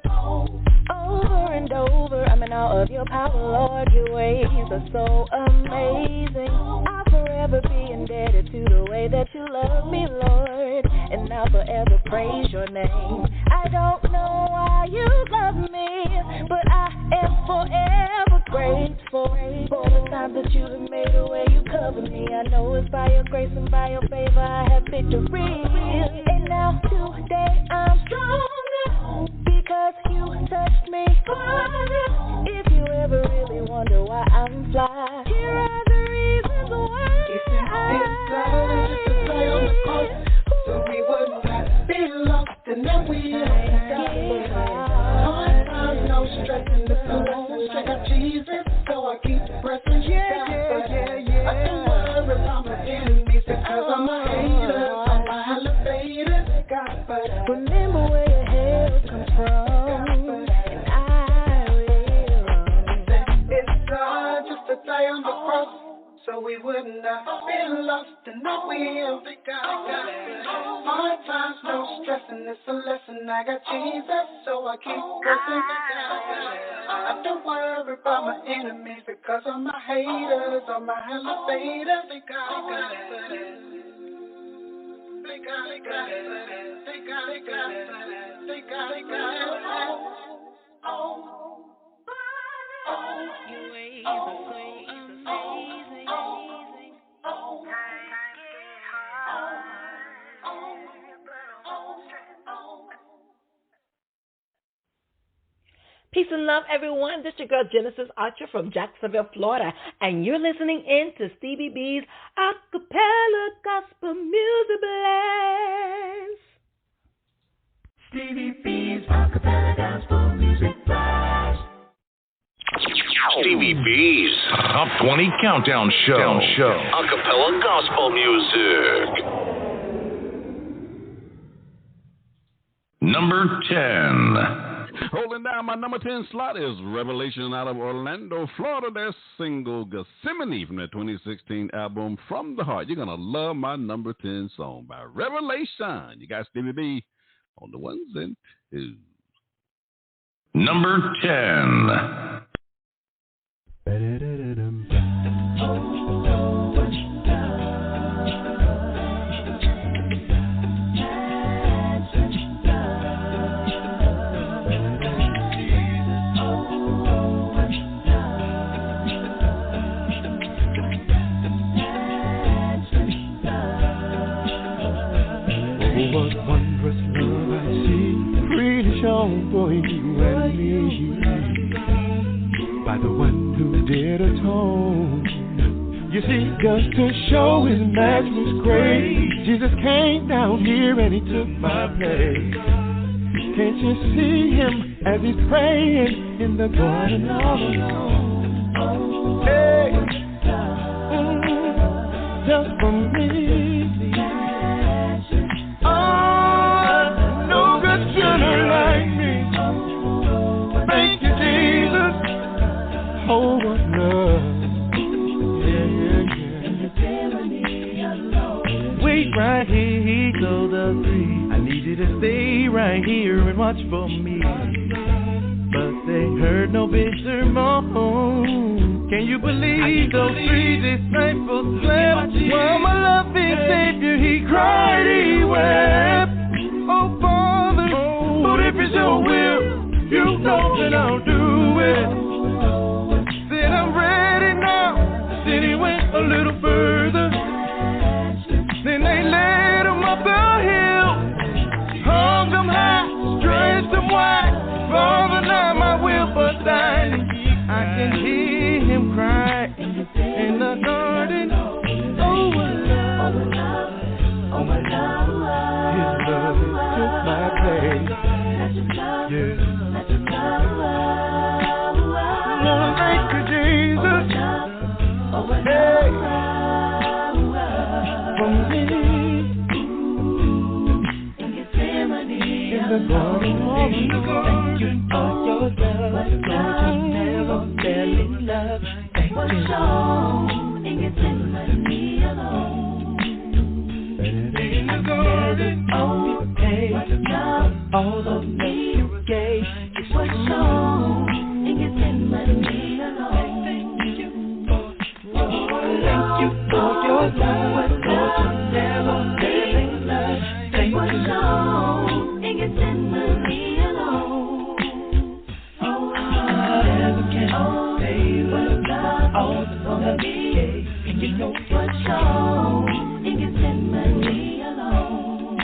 Speaker 1: Over and over, I'm in awe of your power, Lord. Your ways are so amazing. I'll forever be indebted to the way that you love me, Lord. And I'll forever praise your name. I don't know why you love me, but I am forever grateful for the times that you have made a way you cover me. I know it's by your grace and by your favor I have victory. And now today I'm stronger because you touched me. If you ever really wonder why I'm fly, here are the reasons why.
Speaker 6: It's just a play on the cross, so we would not be lost, and then we hard times, no stress, and it's a lesson. Check out Jesus, so I keep pressing. Yeah. I don't worry about my enemies because I'm my haters, I'm my elevators. Remember where your help comes from. On the cross, so we would not be lost, and now we'll be God. Hard times, no stress, and it's a lesson. I got Jesus, so I keep pressing. I don't worry about my enemies because of my haters, or my elevators. They got it. They got it. They got it. They got it. Oh.
Speaker 1: Your ways are so amazing. Peace and love, everyone. This is your girl Genesis Archer from Jacksonville, Florida, and you're listening in to Stevie B's Acappella Gospel Music Blast.
Speaker 5: Stevie B's Acappella Gospel Music Blast. Stevie B's Top 20 Countdown Show. Acappella Gospel Music. Number 10.
Speaker 2: Holding down my number 10 slot is Revelation out of Orlando, Florida. Their single Gethsemane from their 2016 album From the Heart. You're going to love my number 10 song by Revelation. You got Stevie B on the ones and twos.
Speaker 5: Number 10.
Speaker 6: see, just to show his matchless grace, Jesus came down here and he took my place. Can't you see him as he's praying in the garden all alone? Hey, just for me. Oh, no good sinner like me. Thank you, Jesus. Oh, what love. Wait right here, he told us three. I need you to stay right here and watch for me. But they heard no bitter moan. Can you believe those three disciples slept? While my loving Savior, he cried, he wept. Oh, Father, but if it's your will, you know that I'll do it. Said I'm ready now. Then he went a little further. Then they led him up the hill, hung him high, stretched him wide. Father, not my will, but thine. I can hear him cry in the garden. Oh, my love, oh, my love. His love took my place. Yeah. Lord, thank you, Jesus. Hey. For me. In the garden, thank you for your love. Lord, you never fail in love. Thank you. In Gethsemane alone. In the garden, all you paid, all the love you gave, it was shown. In Gethsemane alone. Thank you for your love. Lord, you never fail in love. Thank you. In Gethsemane alone. Oh, I never can say what love all the love he gave. And you know what's shown in Gethsemane alone.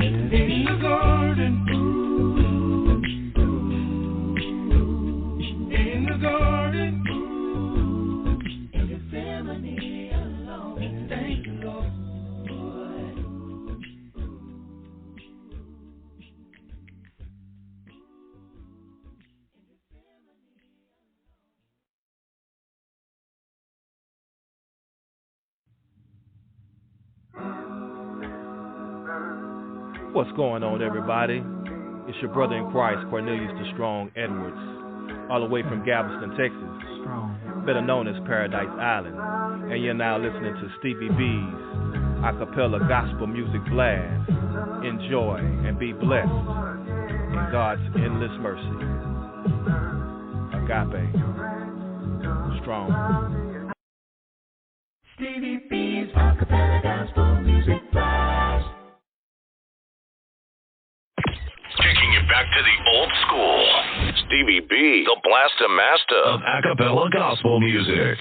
Speaker 6: In the garden, in the garden, in Gethsemane alone. Thank you, Lord.
Speaker 13: What's going on, everybody? It's your brother in Christ, Cornelius the Strong Edwards, all the way from Galveston, Texas, better known as Paradise Island. And you're now listening to Stevie B's Acappella Gospel Music Blast. Enjoy and be blessed in God's endless mercy. Agape. Strong.
Speaker 4: Stevie B's Acappella Gospel Music Blast.
Speaker 5: Taking you back to the old school. Stevie B, the Blaster Master of Acappella Gospel Music.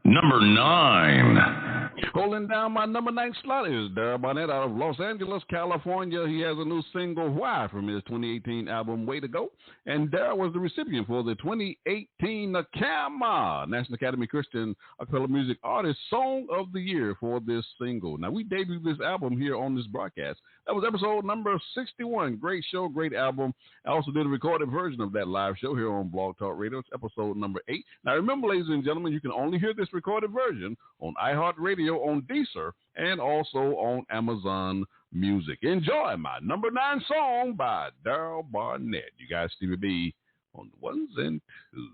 Speaker 5: Number 9.
Speaker 2: Holding down my number 9 slot is Darryl Barnett out of Los Angeles, California. He has a new single, Why, from his 2018 album, Way to Go. And Darryl was the recipient for the 2018 NACAMA, National Academy Christian Acappella Music Artist Song of the Year for this single. Now, we debuted this album here on this broadcast. That was episode number 61. Great show, great album. I also did a recorded version of that live show here on Blog Talk Radio. It's episode number 8. Now, remember, ladies and gentlemen, you can only hear this recorded version on iHeartRadio, on Deezer, and also on Amazon Music. Enjoy my number 9 song by Darryl Barnett. You guys, Stevie B on the 1s and 2s.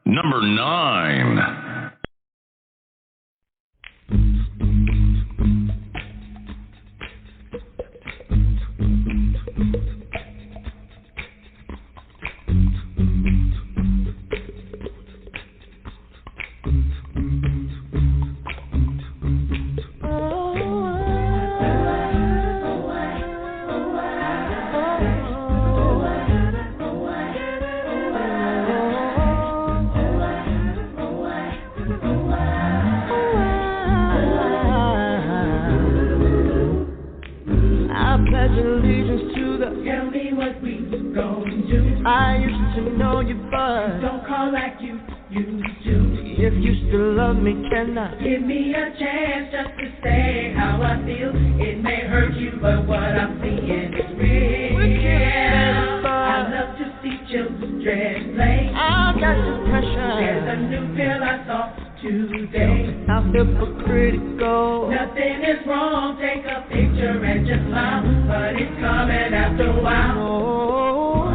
Speaker 5: Number 9.
Speaker 4: I used to know you, but don't call like you
Speaker 6: used to. If you still love me, can I
Speaker 4: give me a chance just to say how I feel? It may hurt you, but what I'm seeing is real. I love to see children play.
Speaker 6: I got the pressure.
Speaker 4: There's a new pill I saw today.
Speaker 6: I'm hypocritical.
Speaker 4: Nothing is wrong. Take a picture and just smile, but it's coming after a while.
Speaker 6: Oh,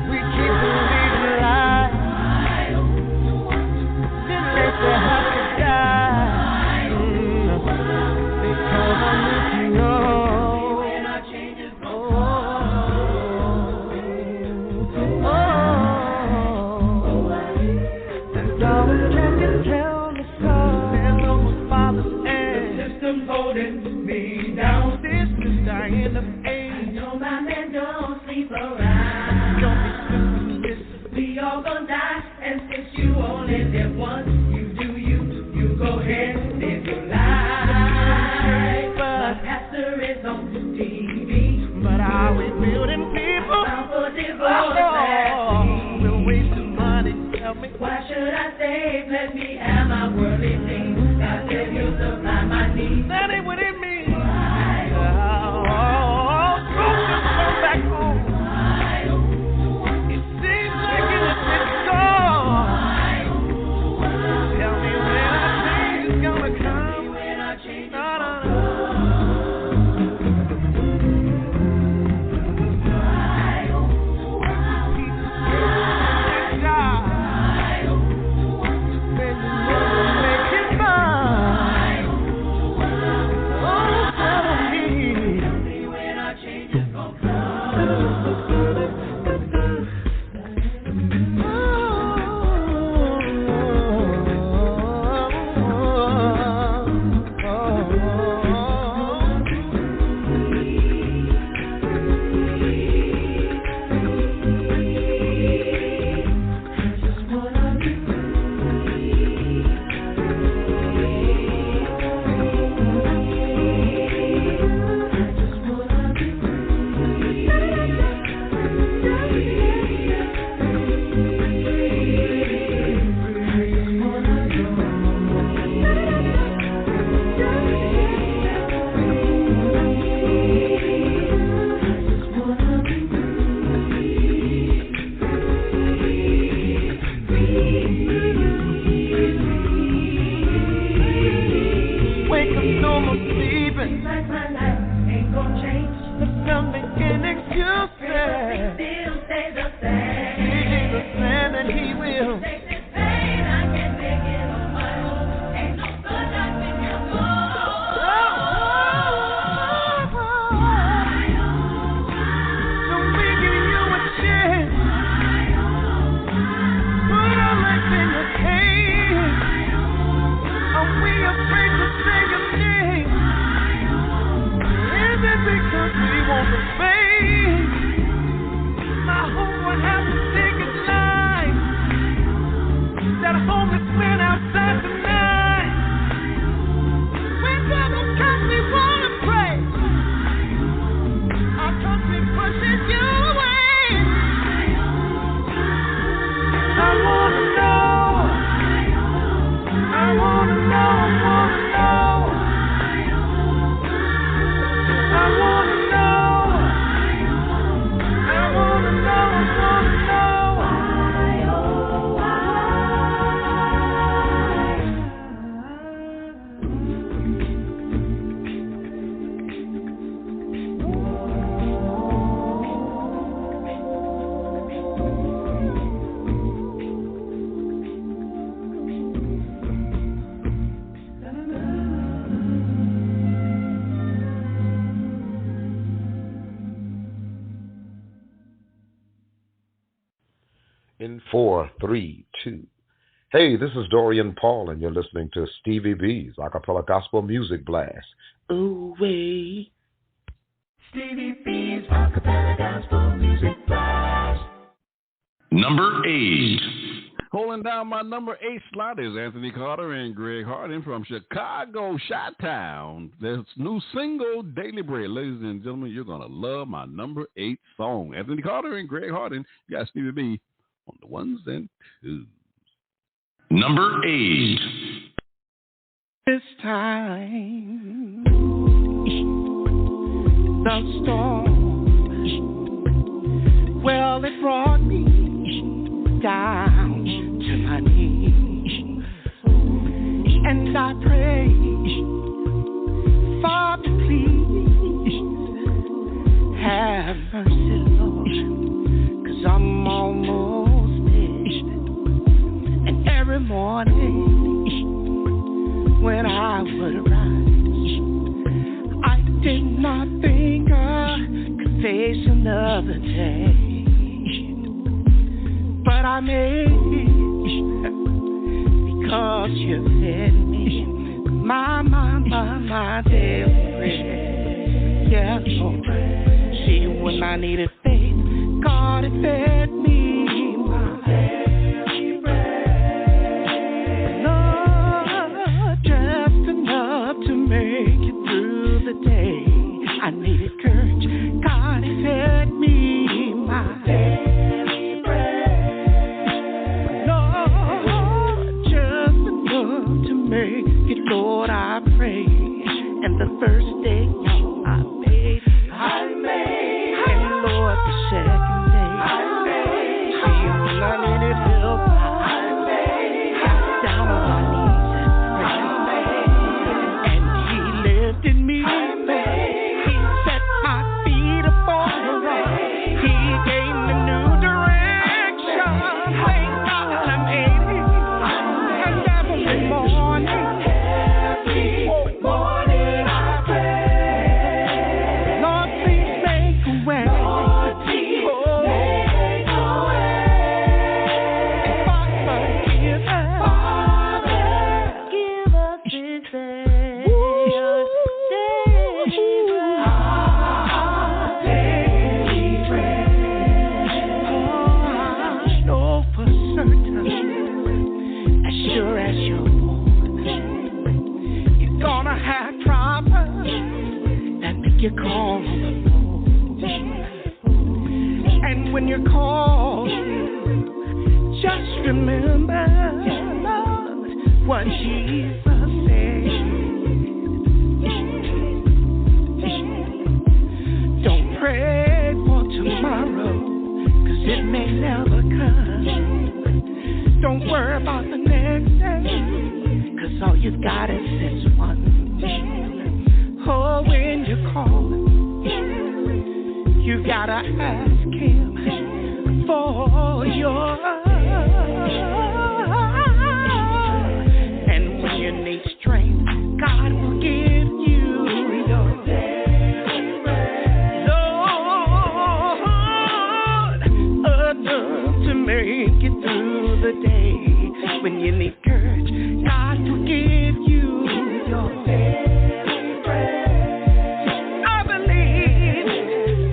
Speaker 6: we keep believing lies. Then they say how to die. Because I'm with you.
Speaker 4: Holding me down,
Speaker 6: sisters dying of age.
Speaker 4: No, my man, don't sleep around.
Speaker 6: Don't be stupid.
Speaker 4: We all gonna die, and since you only live once, you do you go ahead and live your life. The pastor is on TV,
Speaker 6: but are we building people?
Speaker 4: Bound for divorce last week.
Speaker 6: We're wasting money. Tell me,
Speaker 4: why should I save? Let me have my worldly things. God said He'll supply my needs.
Speaker 6: That ain't what it means.
Speaker 4: Come
Speaker 6: back home. It seems like it's gone. Tell me when our change is gonna come.
Speaker 17: In 4, 3, 2. Hey, this is Dorian Paul, and you're listening to Stevie B's Acappella Gospel Music Blast. Ooh, wait.
Speaker 5: Stevie B's Acappella Gospel Music Blast.
Speaker 2: Number 8. Holding down my number 8 slot is Anthony Carter and Greg Hardin from Chicago, Chi-Town. Their new single, Daily Bread. Ladies and gentlemen, you're going to love my number 8 song. Anthony Carter and Greg Hardin. You got Stevie B on the ones and twos.
Speaker 5: Number 8.
Speaker 14: This time, the storm, well, it brought me down to my knees, and I prayed, Father, please have mercy, Lord, 'cause I'm almost dead. And every morning when I would rise, I did not think I could face another day, but I made it because you fed me my daily bread. Yeah, Lord. See, when I needed faith, God had fed me my daily bread. Lord, just enough to make it through the day. I needed courage, God had fed me my daily bread. Lord, just enough to make it, Lord, I pray. And the first day I made, and Lord, the second day I made. See, when I needed help, I got down on my knees and prayed. And He lifted me. He set my feet upon the rock. He gave me new direction. Thank God I made it. And every morning I pray. Lord, please make a way. Lord, please make a way. Father, give us this day our daily bread. Oh, I know for certain, as sure as you're born, you're gonna have problems that make you call on the Lord. And when you call, just remember, Lord, what Jesus said. Don't pray for tomorrow, 'cause it may never come. Don't worry about the next day, 'cause all you've got is this one. Oh, when you call, you gotta ask Him for your. And when you need strength, God will give you your. Lord, enough to make it through the day. When you need courage, God will give you your. I believe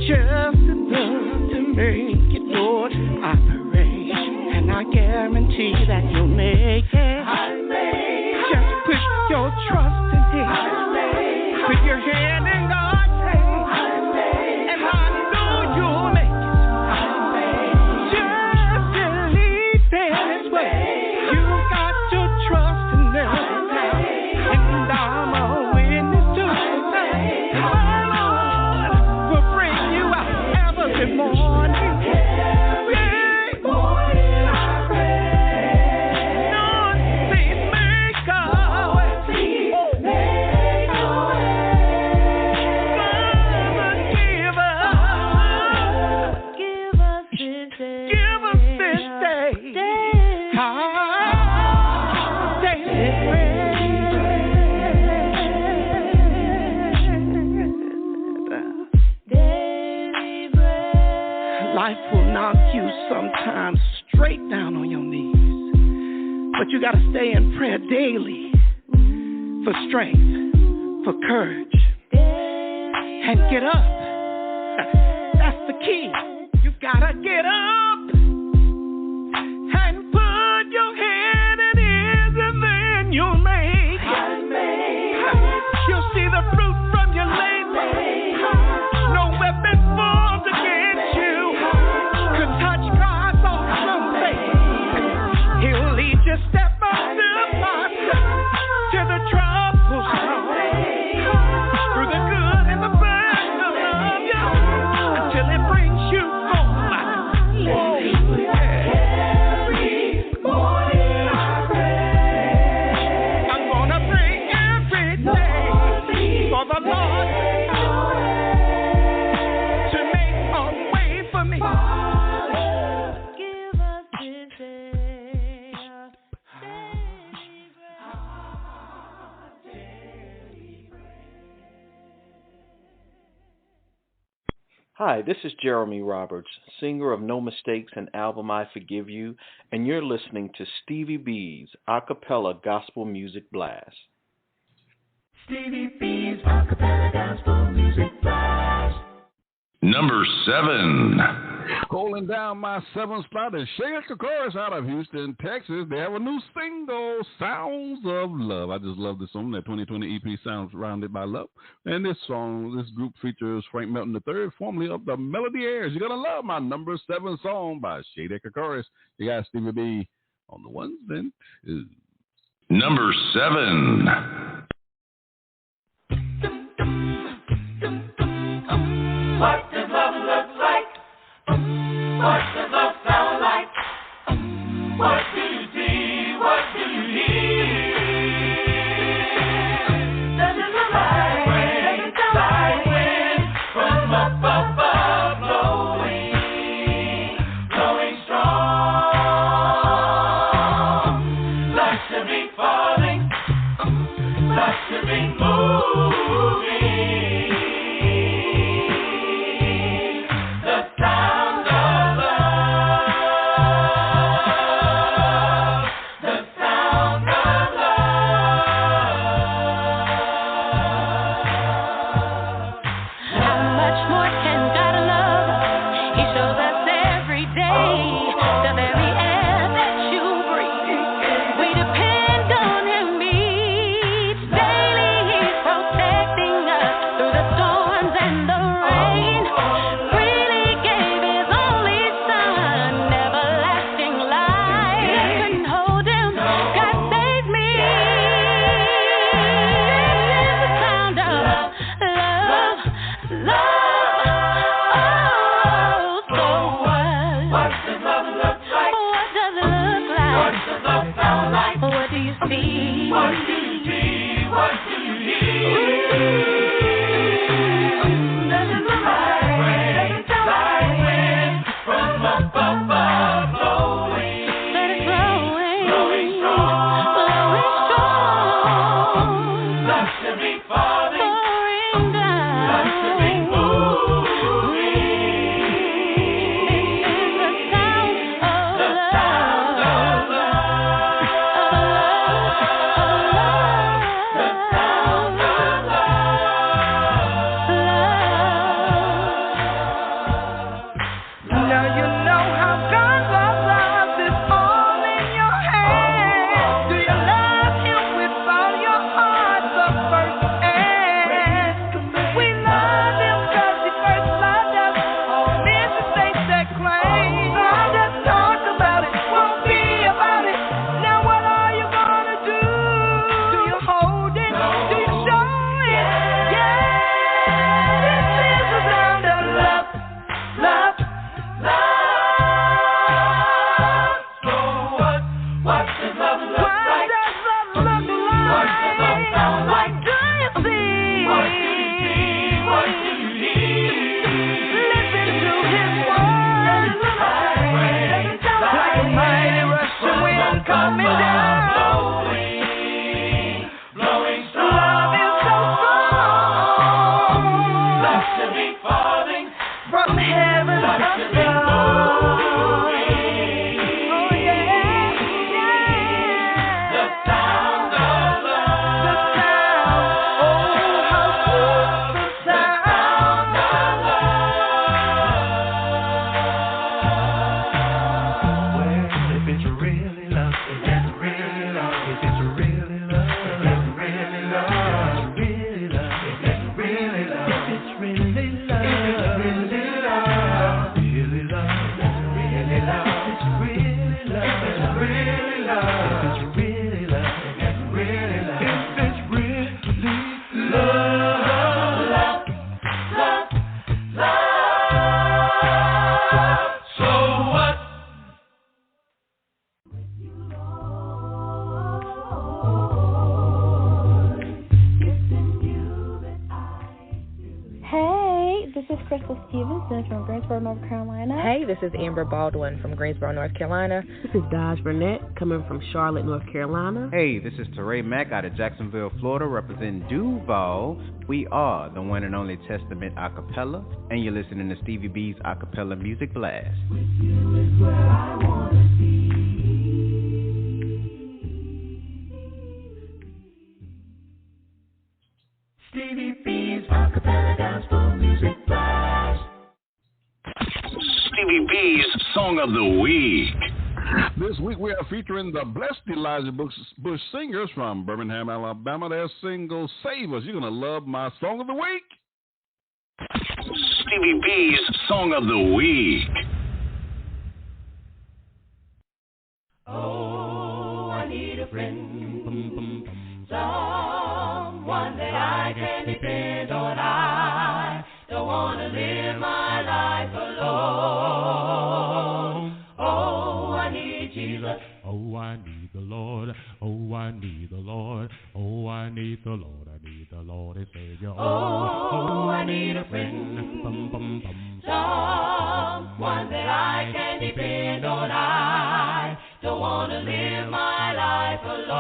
Speaker 14: just enough to make it, Lord. I pray, and I guarantee that you'll make it. Just put your trust in Him. Put your hand in God's hand, and I know you'll make it. Just believe His way. You got to trust in Him, and I'm a witness to it. My Lord will bring you out every morning. Life will knock you sometimes straight down on your knees, but you got to stay in prayer daily for strength, for courage, and get up. That's the key. You got to get up and put your head in His, and then you'll make it. You'll see the fruit from your labor. No weapon formed against you could touch God's awesome faith.
Speaker 18: Hi, this is Jeremy Roberts, singer of No Mistakes and album I Forgive You, and you're listening to Stevie B's Acappella Gospel Music Blast.
Speaker 5: Stevie B's Acappella Gospel Music Blast. Number 7.
Speaker 2: Holding down my 7th spot is Shake Chorus out of Houston, Texas. They have a new single, Sounds of Love. I just love this song. That 2020 EP, Sounds Surrounded by Love. And this group features Frank Melton III, formerly of the Melody Airs. You're going to love my number 7 song by Shade Chorus. You got Stevie B on the ones and twos.
Speaker 5: Number 7.
Speaker 4: What does love look like? What does love sound like? What do you see? What do you hear? Does it look like wind from up above, blowing strong? Like to be falling, like to be moving. Love.
Speaker 19: calling from Greensboro, North Carolina.
Speaker 20: Hey, this is Amber Baldwin from Greensboro, North Carolina.
Speaker 21: This is Dodge Burnett coming from Charlotte, North Carolina.
Speaker 22: Hey, this is Teray Mack out of Jacksonville, Florida, representing Duval. We are the one and only Testament Acappella, and you're listening to Stevie B's Acappella Music Blast.
Speaker 4: With you is where I want to be. Stevie B's Acappella Gospel Music Blast.
Speaker 5: Stevie B's Song of the Week.
Speaker 2: This week we are featuring the Blessed Elijah Bush Singers from Birmingham, Alabama. Their single, Save Us. You're going to love my Song of the Week.
Speaker 5: Stevie B's Song of the Week.
Speaker 4: Oh, I need a friend, someone that I can depend on. I don't want to live my life alone. Oh, I need Jesus.
Speaker 11: Oh, I need the Lord. Oh, I need the Lord. Oh, I need the Lord. I need the Lord and Savior.
Speaker 4: Oh, I need a friend, someone that I can depend on. I don't want to live my life alone.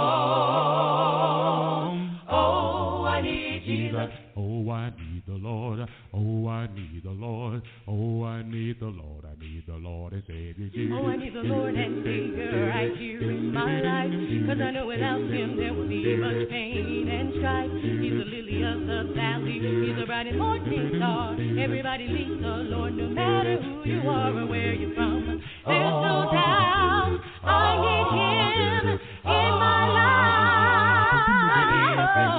Speaker 4: Oh, I need Jesus.
Speaker 11: Oh, I need the Lord. Oh, I need the Lord. Oh, I need the Lord. I need the Lord and Savior.
Speaker 1: Oh, I need the Lord and Savior right here in my life, 'cause I know without Him there will be much pain and strife. He's the lily of the valley. He's the bright and morning star. Everybody needs the Lord, no matter who you are or where you're from. There's no doubt I need Him in my life. I need a friend.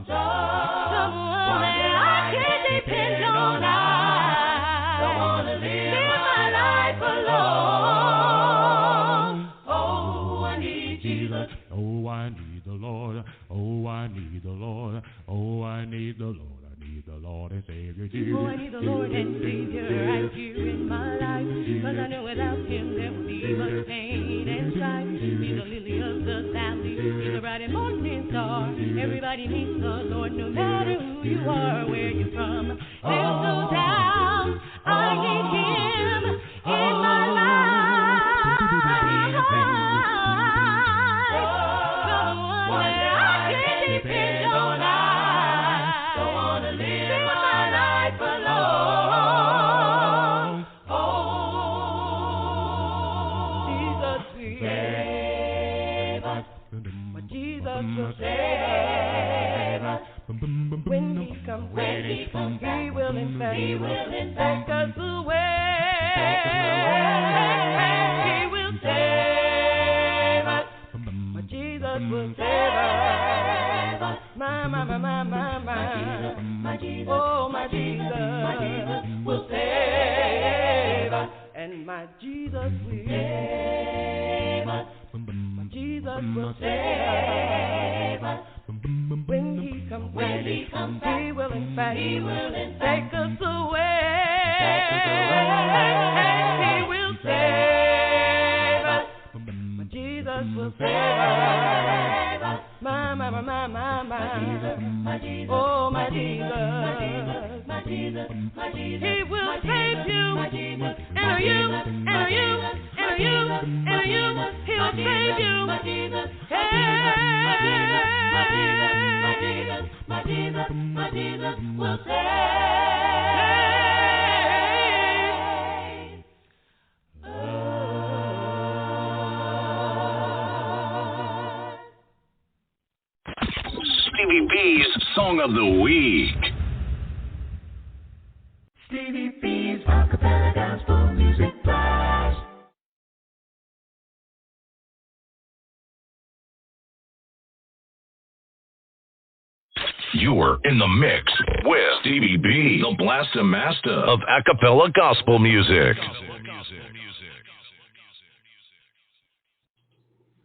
Speaker 1: Someone that I can depend on. I don't want to live my life alone. Oh, I need Jesus.
Speaker 11: Oh, I need the Lord. Oh, I need the Lord. Oh, I need the Lord. I need the Lord and Savior.
Speaker 1: Oh, I need the Lord and Savior right here in my life, 'cause I know without Him there will be much pain and strife. He's the lily of the valley. He's the bright and morning star. Everybody needs the Lord, no matter who you are or where you're from. There's no doubt I need Him in my life. I need a friend, someone that I can depend on. I don't want to live my life alone. Oh, Jesus will save us. But Jesus will save us. When He comes, He will in fact take us away. He will save us. But Jesus will save us. My. Oh, my Jesus will save us. And my Jesus will save us. My Jesus will save us. When He comes, He will in fact take us away. He will save us. My Jesus will save us. My. Oh, my Jesus. He will save you. And you. He'll save you. Hey. My Jesus will save.
Speaker 5: Stevie B's Song of the Week.
Speaker 4: Stevie B's Acappella Gospel Music Blast.
Speaker 5: You're in the mix with Stevie B, the Blaster Master of Acappella Gospel Music.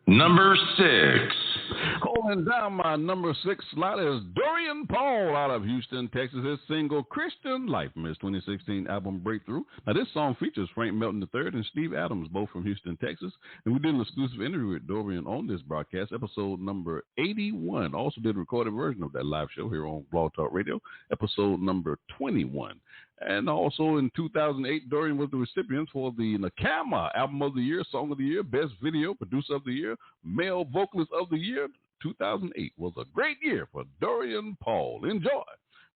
Speaker 5: Number 6.
Speaker 2: All Rolling down my number 6 slot is Dorian Paul out of Houston, Texas. His single Christian Life from his 2016 album Breakthrough. Now, this song features Frank Melton III and Steve Adams, both from Houston, Texas. And we did an exclusive interview with Dorian on this broadcast, episode number 81. Also did a recorded version of that live show here on Blog Talk Radio, episode number 21. And also in 2008, Dorian was the recipient for the NACAMA Album of the Year, Song of the Year, Best Video, Producer of the Year, Male Vocalist of the Year. 2008 was a great year for Dorian Paul. Enjoy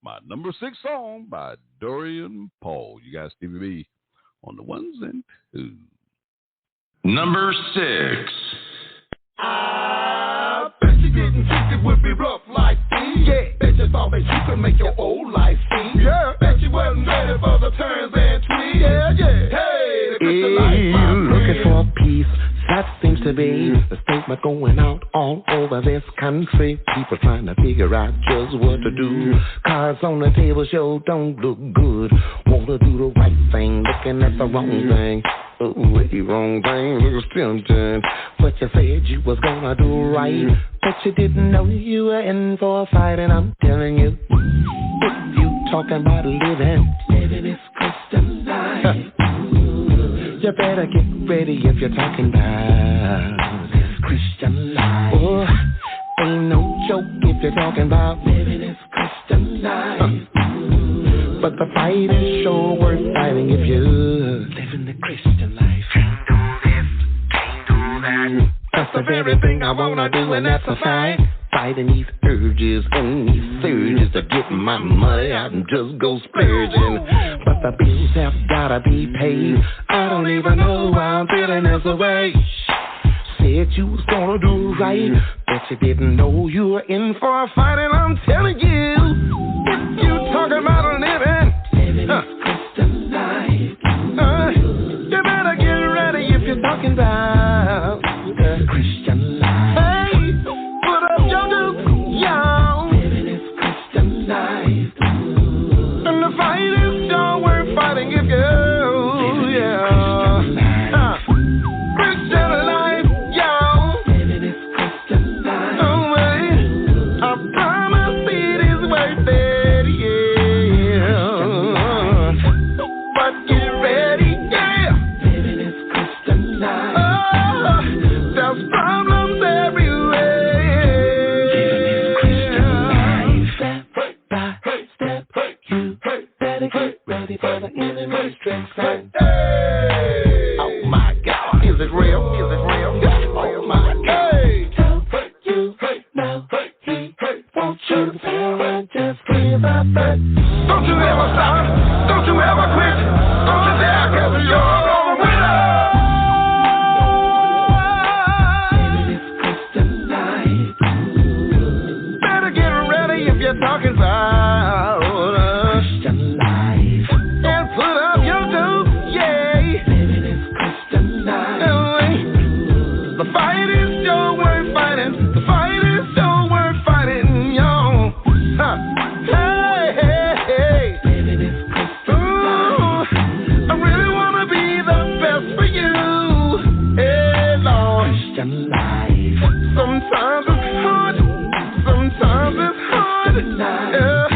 Speaker 2: my number 6 song by Dorian Paul. You guys, Stevie B on the ones and twos.
Speaker 5: Number 6.
Speaker 8: I bet you didn't think it would be rough like me. Yeah. Bet you thought that you could make your old life see. Yeah. Bet you wasn't ready for the turns and twists. Yeah, yeah. Hey, the Christian life, my friend.
Speaker 19: Looking for peace. That seems to be the statement going out all over this country. People trying to figure out just what to do. Cards on the table show don't look good. Want to do the right thing, looking at the wrong thing. Oh, the wrong thing looks tempting. But you said you was gonna do right. But you didn't know you were in for a fight. And I'm telling you, if you talking about living this Christian life, you better get ready if you're talking about this Christian life. Oh, ain't no joke if you're talking about living this Christian life. But the fight is sure worth fighting if you're living the Christian life. Can't do this, can't do that. That's the very thing I wanna do, and that's a fact. Fighting these urges and these surges to get my money out and just go splurging. But the bills have gotta be paid. I don't even know why I'm feeling this way. Said you was gonna do right, but you didn't know you were in for a fight. And I'm telling you, if you talking about living this Christian life, you better get ready if you're talking about the Christian life. Hey, put up your dues, y'all. Living this Christian life, and the fight is sure worth fighting if you, Christian life, y'all. Living this Christian life. Oh, wait, I promise it is worth it, yeah. But get ready, yeah. Living this Christian life. Oh, there's problems everywhere. Living this Christian life. Step by step, you better get ready for the enemy's tricks. Oh my God, is it real? Is it real? Oh my God. You know he wants you to fail and just give up. Don't you ever stop, don't you ever quit, don't you dare, 'cause you're gonna win it. Living this Christian life. Better get ready if you're talking about Christian life. And put up your dues, yeah. Living this Christian life. The fight is so worth fighting. The fight is so worth fighting, yo. Hey, hey, hey. Living this Christian life. I really wanna be the best for you. Hey, Lord. Christian life. Sometimes it's hard. Sometimes it's hard. Yeah.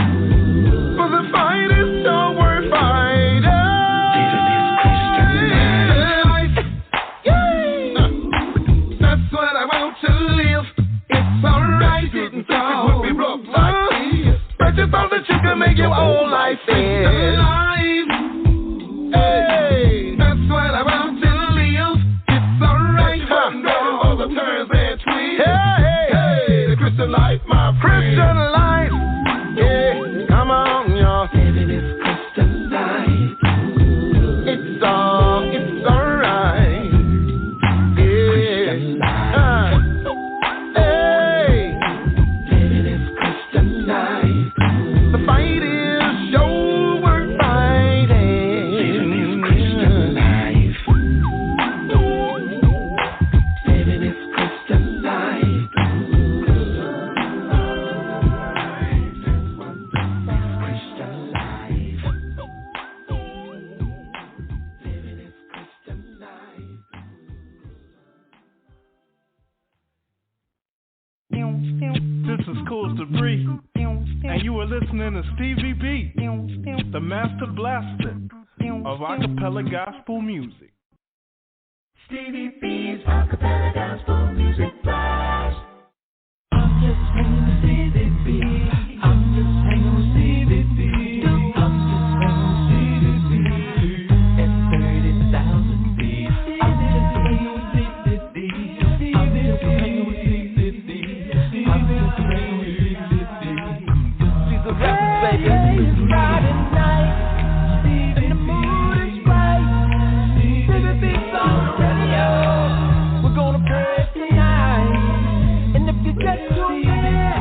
Speaker 19: But the fight is so worth fighting. Living this Christian life. Yeah. That's what I want to live. It's alright, didn't think it would be rough like this. But you thought that you could make your whole life alive. Hey, that's what I want to live. It's alright, but no, all the time.
Speaker 3: This is Cool Debris, and you are listening to Stevie B, the master blaster of Acappella Gospel music.
Speaker 4: Stevie B's Acappella Gospel Music Blast. I'm just hanging with Stevie B. I'm just hanging with Stevie B. I'm just hanging with Stevie B. At 30,000 feet. I'm just hanging with Stevie B. I'm just hanging with Stevie B. I'm just hanging with Stevie B. She's a rapper, baby. It's Friday night, and the mood is right. Stevie B's on the radio. We're gonna play tonight, and if you get too bad,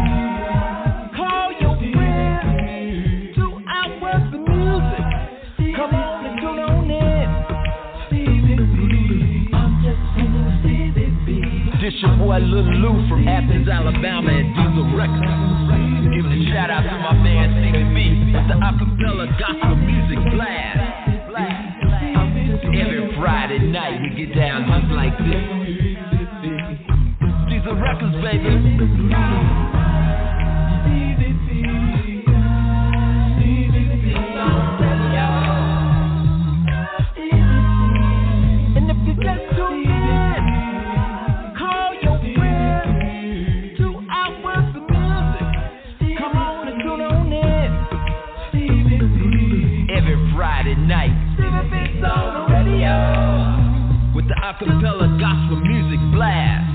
Speaker 4: call your friends. 2 hours of music. Come on and tune on in. Stevie B. I'm just hanging with Stevie B.
Speaker 10: This your boy Lil Lou from Athens, Alabama at Diesel Records. Giving a shout out to my man Stevie B. It's the Acappella Gospel Music Blast. Every Friday night we get down just like this. Diesel Records, baby.
Speaker 4: And if you get too bad, call your friends. 2 hours of music. Come on and tune on in.
Speaker 10: Every Friday night
Speaker 4: Stevie B's on the radio.
Speaker 10: with the Acappella Gospel Music Blast.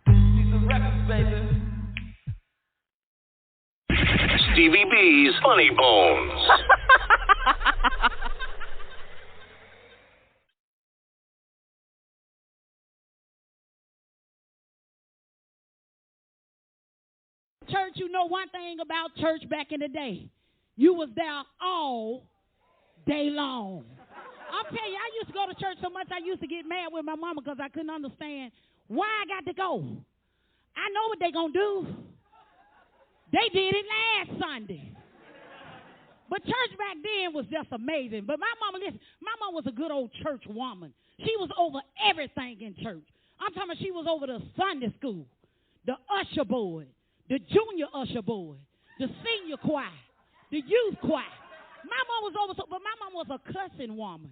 Speaker 4: Diesel Records, baby.
Speaker 5: Stevie B's Funny Bones.
Speaker 23: Church, you know one thing about church back in the day. You was there all day long. I'll tell you, I used to go to church so much I used to get mad with my mama because I couldn't understand why I got to go. I know what they going to do. They did it last Sunday. But church back then was just amazing. But my mama, listen, my mom was a good old church woman. She was over everything in church. I'm talking about she was over the Sunday school, the usher board, the junior usher board, the senior choir, the youth choir. My mom was over, but my mom was a cussing woman.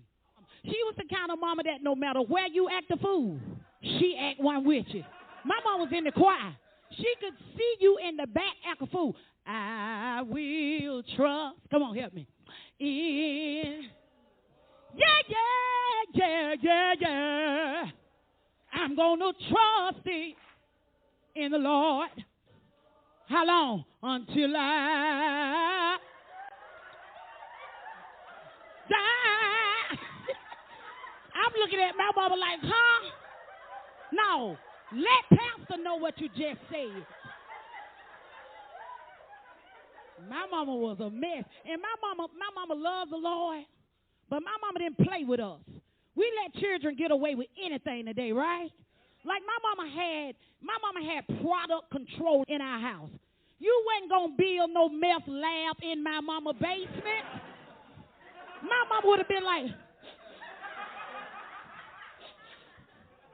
Speaker 23: She was the kind of mama that no matter where you act a fool, she act one with you. My mom was in the choir. She could see you in the back act a fool. I will trust. Come on, help me. Yeah. I'm going to trust thee in the Lord. How long? Until I die. I'm looking at my mama like, huh? No. Let pastor know what you just said. My mama was a mess. And my mama loved the Lord, but my mama didn't play with us. We let children get away with anything today, right? Like my mama had product control in our house. You wasn't going to build no meth lab in my mama's basement. My mama would have been like,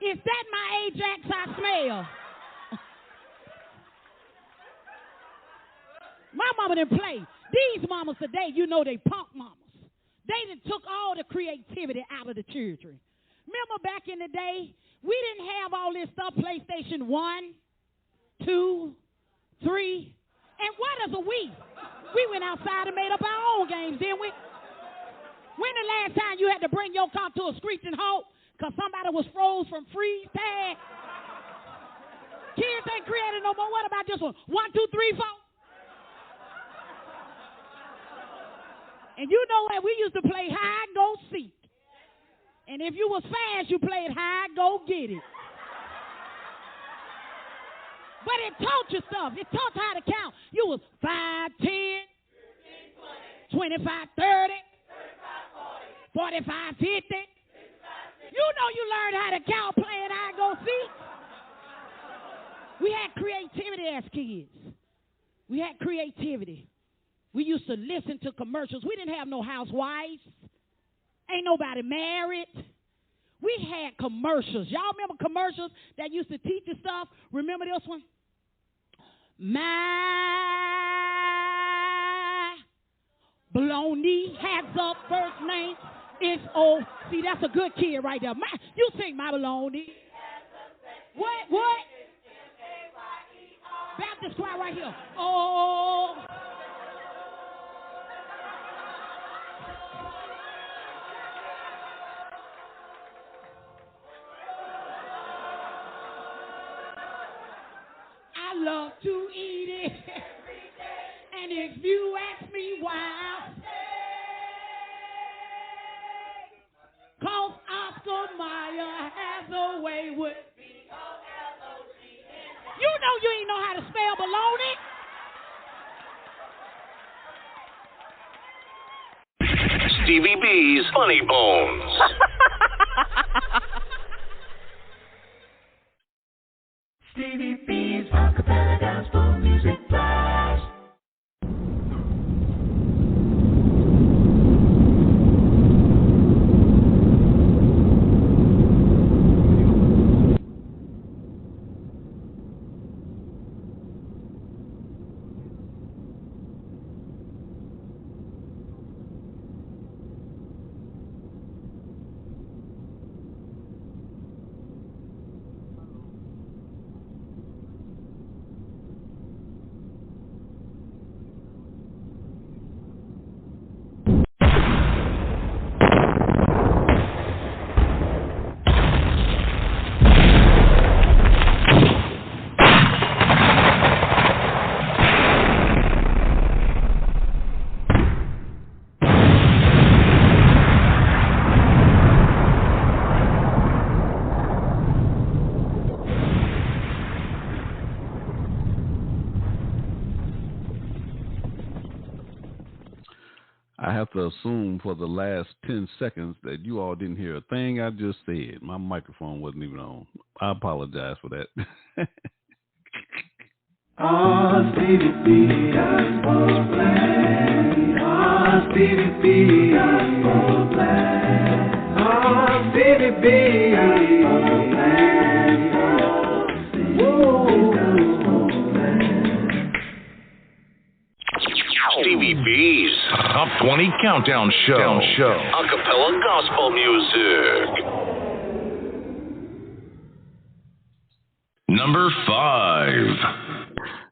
Speaker 23: is that my Ajax I smell? My mama didn't play. These mamas today, you know they punk mamas. They done took all the creativity out of the children. Remember back in the day, we didn't have all this stuff, PlayStation 1, 2, 3, and what is a we? We went outside and made up our own games, didn't we? When the last time you had to bring your car to a screeching halt because somebody was froze from freeze tag? Kids ain't created no more. What about this one? 1, 2, 3, 4. And you know what? We used to play hide, go seek. And if you was fast, you played hide, go get it. But it taught you stuff. It taught you how to count. You was 5, 10, 25, 30, 45, 50. You know you learned how to count playing hide, go seek. We had creativity as kids. We had creativity. We used to listen to commercials. We didn't have no housewives. Ain't nobody married. We had commercials. Y'all remember commercials that used to teach you stuff? Remember this one? My baloney has a first name. It's O. See, that's a good kid right there. You sing my baloney. What? Baptist choir right here. Oh. I love to eat it. And if you ask me why, cause Oscar Mayer has a way with you know you ain't know how to spell baloney.
Speaker 5: Stevie B's Funny Bones.
Speaker 4: Stevie B's Acappella Gospel Music Blast.
Speaker 2: I have to assume for the last 10 seconds that you all didn't hear a thing I just said. My microphone wasn't even on. I apologize for that.
Speaker 4: Stevie B, Gospel Blast. Stevie B, Gospel Blast. Stevie B, Gospel Blast.
Speaker 5: Stevie B's Top 20 Countdown Show. Acappella Gospel Music. Number 5.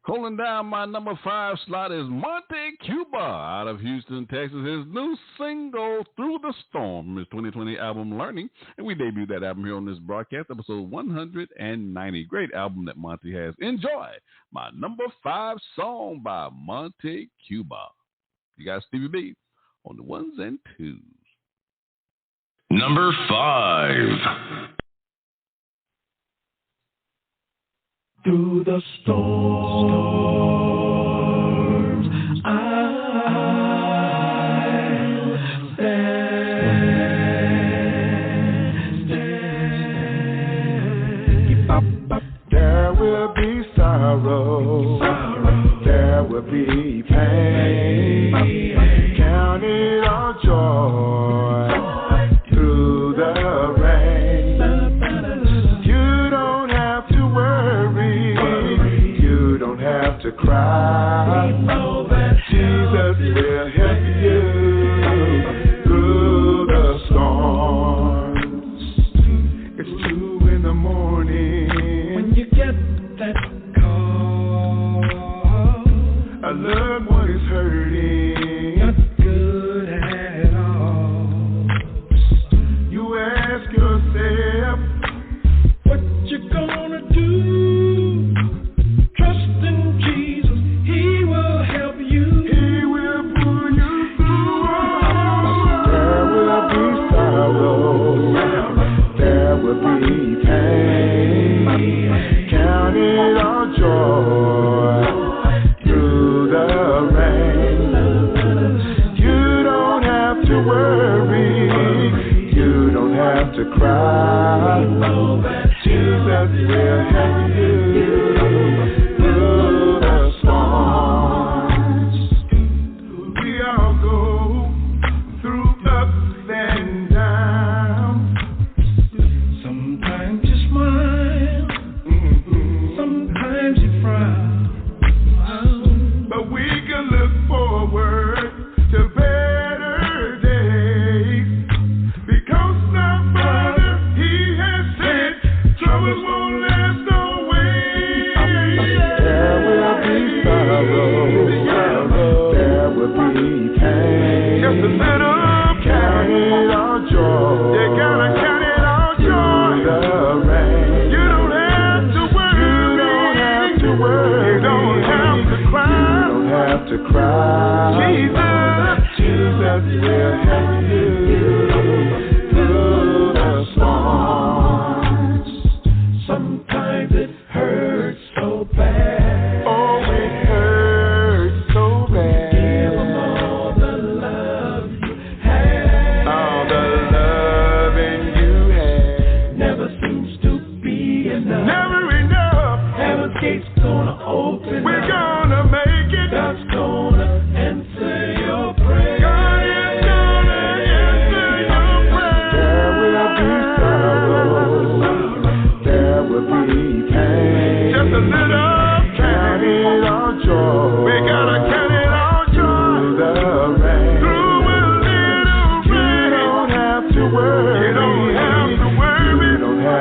Speaker 2: Holding down my number 5 slot is Monte Cuba out of Houston, Texas. His new single, Through the Storm, from his 2020 album, Learning. And we debuted that album here on this broadcast, episode 190. Great album that Monte has. Enjoy my number 5 song by Monte Cuba. You got Stevie B on the ones and twos.
Speaker 5: Number 5.
Speaker 4: Through the storms, I'll stand.
Speaker 8: There will be sorrow. There will be pain. Count it all joy through the rain. You don't have to worry. You don't have to cry. We know that Jesus will help you through the storms. It's 2 in the morning when you get that call. A loved one is hurting, not good at all. You ask yourself, what you gonna do? Trust in Jesus, He will help you. He will pull you through. There will be sorrow. There will be pain. Count it all joy through the rain. You don't have to worry. You don't have to cry. Jesus will help you through the storms. We all go through ups and downs. Sometimes you smile, sometimes you frown.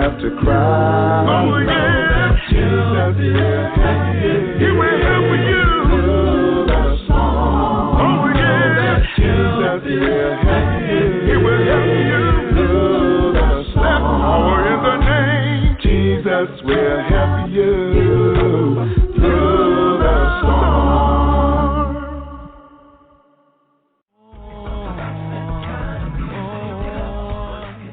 Speaker 8: have to cry. Oh, yeah. Jesus will help you. He will help you. Through the storm. Oh, yeah. Jesus will help you. He will help you. Through the storm. Power in the name. Jesus will help you. Through the storm.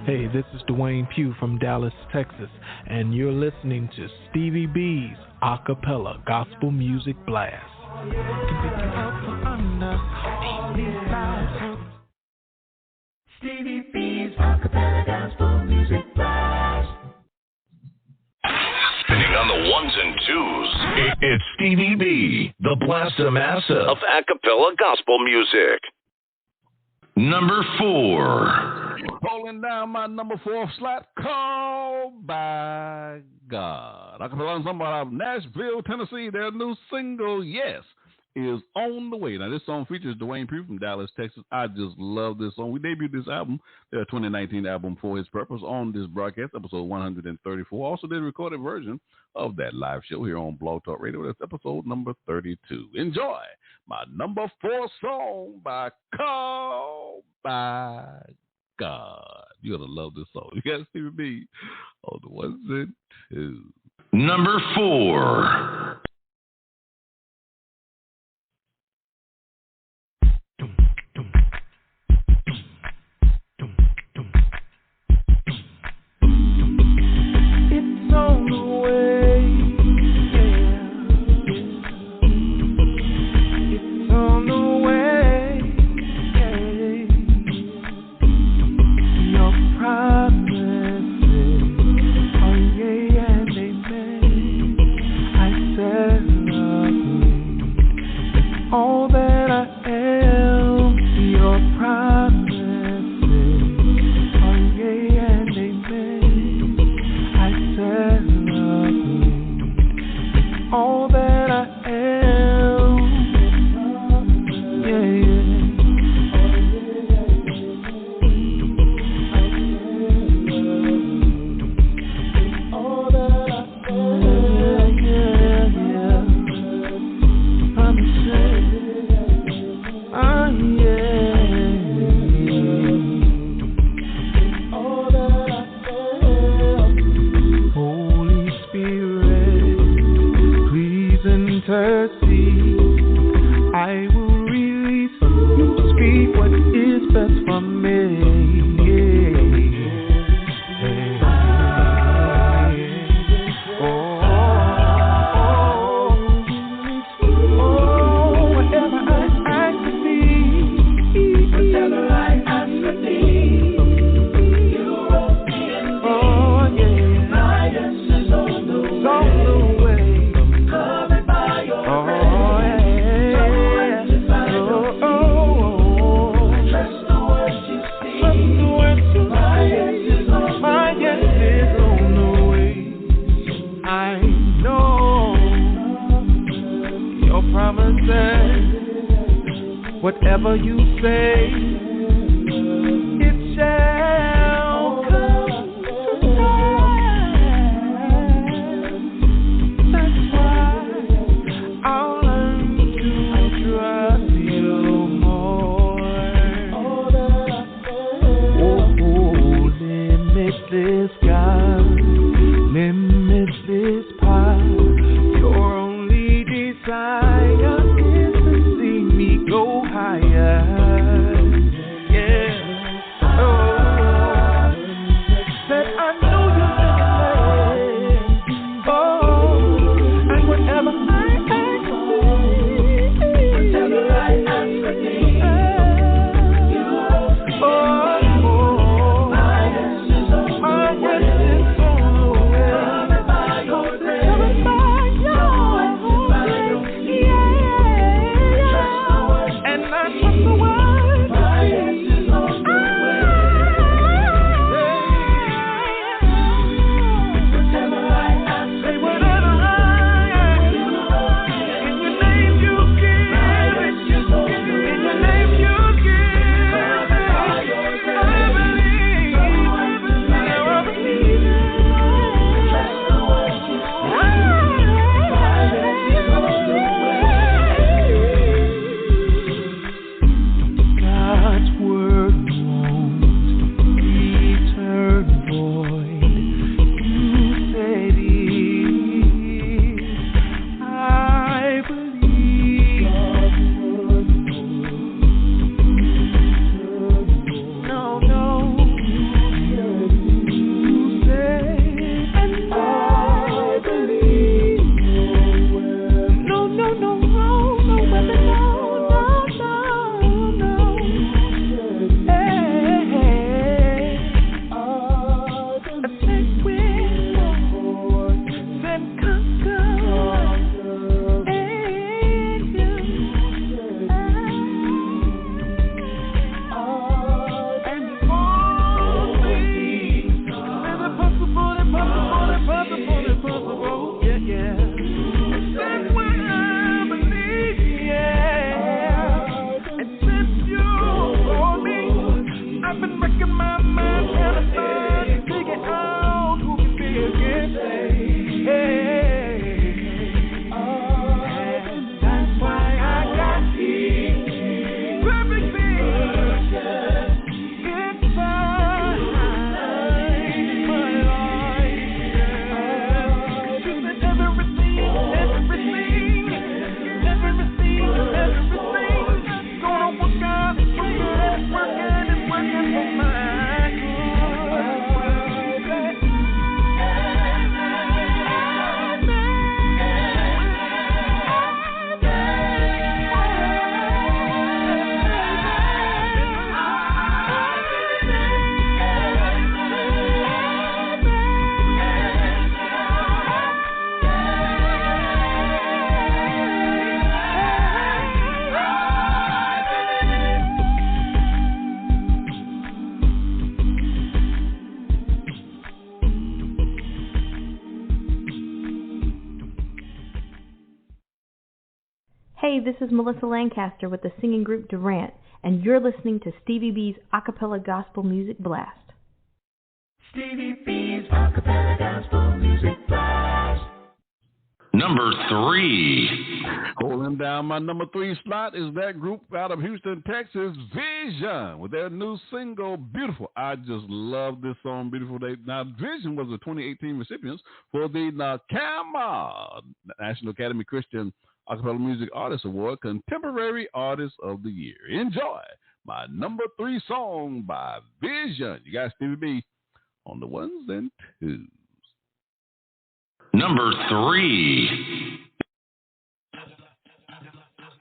Speaker 3: Hey, this is Dwayne Pugh from Dallas, Texas, and you're listening to Stevie B's Acappella Gospel Music Blast.
Speaker 5: Stevie B's Acappella Gospel Music Blast. Spinning on the ones and twos, it's Stevie B, the Blaster Master of Acappella Gospel Music. Number 4.
Speaker 2: Pulling down my number 4 slot, Called by God. Acappella Ensemble out of Nashville, Tennessee. Their new single, Yes, is on the way. Now, this song features Dwayne Pugh from Dallas, Texas. I just love this song. We debuted this album, their 2019 album, For His Purpose, on this broadcast, episode 134. Also did a recorded version of that live show here on Blog Talk Radio. That's episode number 32. Enjoy my number 4 song by Called by God. You're going to love this song. You got Stevie B on the ones and twos.
Speaker 5: Number 4.
Speaker 8: It's on the way, yeah. It's on the way, yeah. Your promises are yea and amen. I celebrate all that I am. Your promises are yea and amen. I celebrate all that I am. Yeah, all that I am. Yeah. Promises. All that I am. Holy Spirit, please intercede. I will release you, speak what is best for me. Whatever I ask to be, whatever I ask to be, you wrote me in me. My yes is on the way. Covered by your grace. I trust the words you speak. My yes is on the way. I know your promises. Whatever you say, it shall come to pass. That's why I'll learn to trust you more. Limitless God, limitless power. Your only desire is to see me go higher. Yeah. Said I know you're listening. And whatever I ask of thee, my yes is on the way.
Speaker 7: Hey, this is Melissa Lancaster with the singing group Durant, and you're listening to Stevie B's Acappella Gospel Music Blast.
Speaker 5: Stevie B's Acappella Gospel Music Blast. Number 3.
Speaker 2: Holding down my number 3 slot is that group out of Houston, Texas, Vision, with their new single, Beautiful. I just love this song, Beautiful. Now, Vision was the 2018 recipients for the NACAMA, National Academy Christian Acappella Music Artist Award, Contemporary Artist of the Year. Enjoy my number 3 song by Vision. You got Stevie B on the ones and twos.
Speaker 5: Number 3.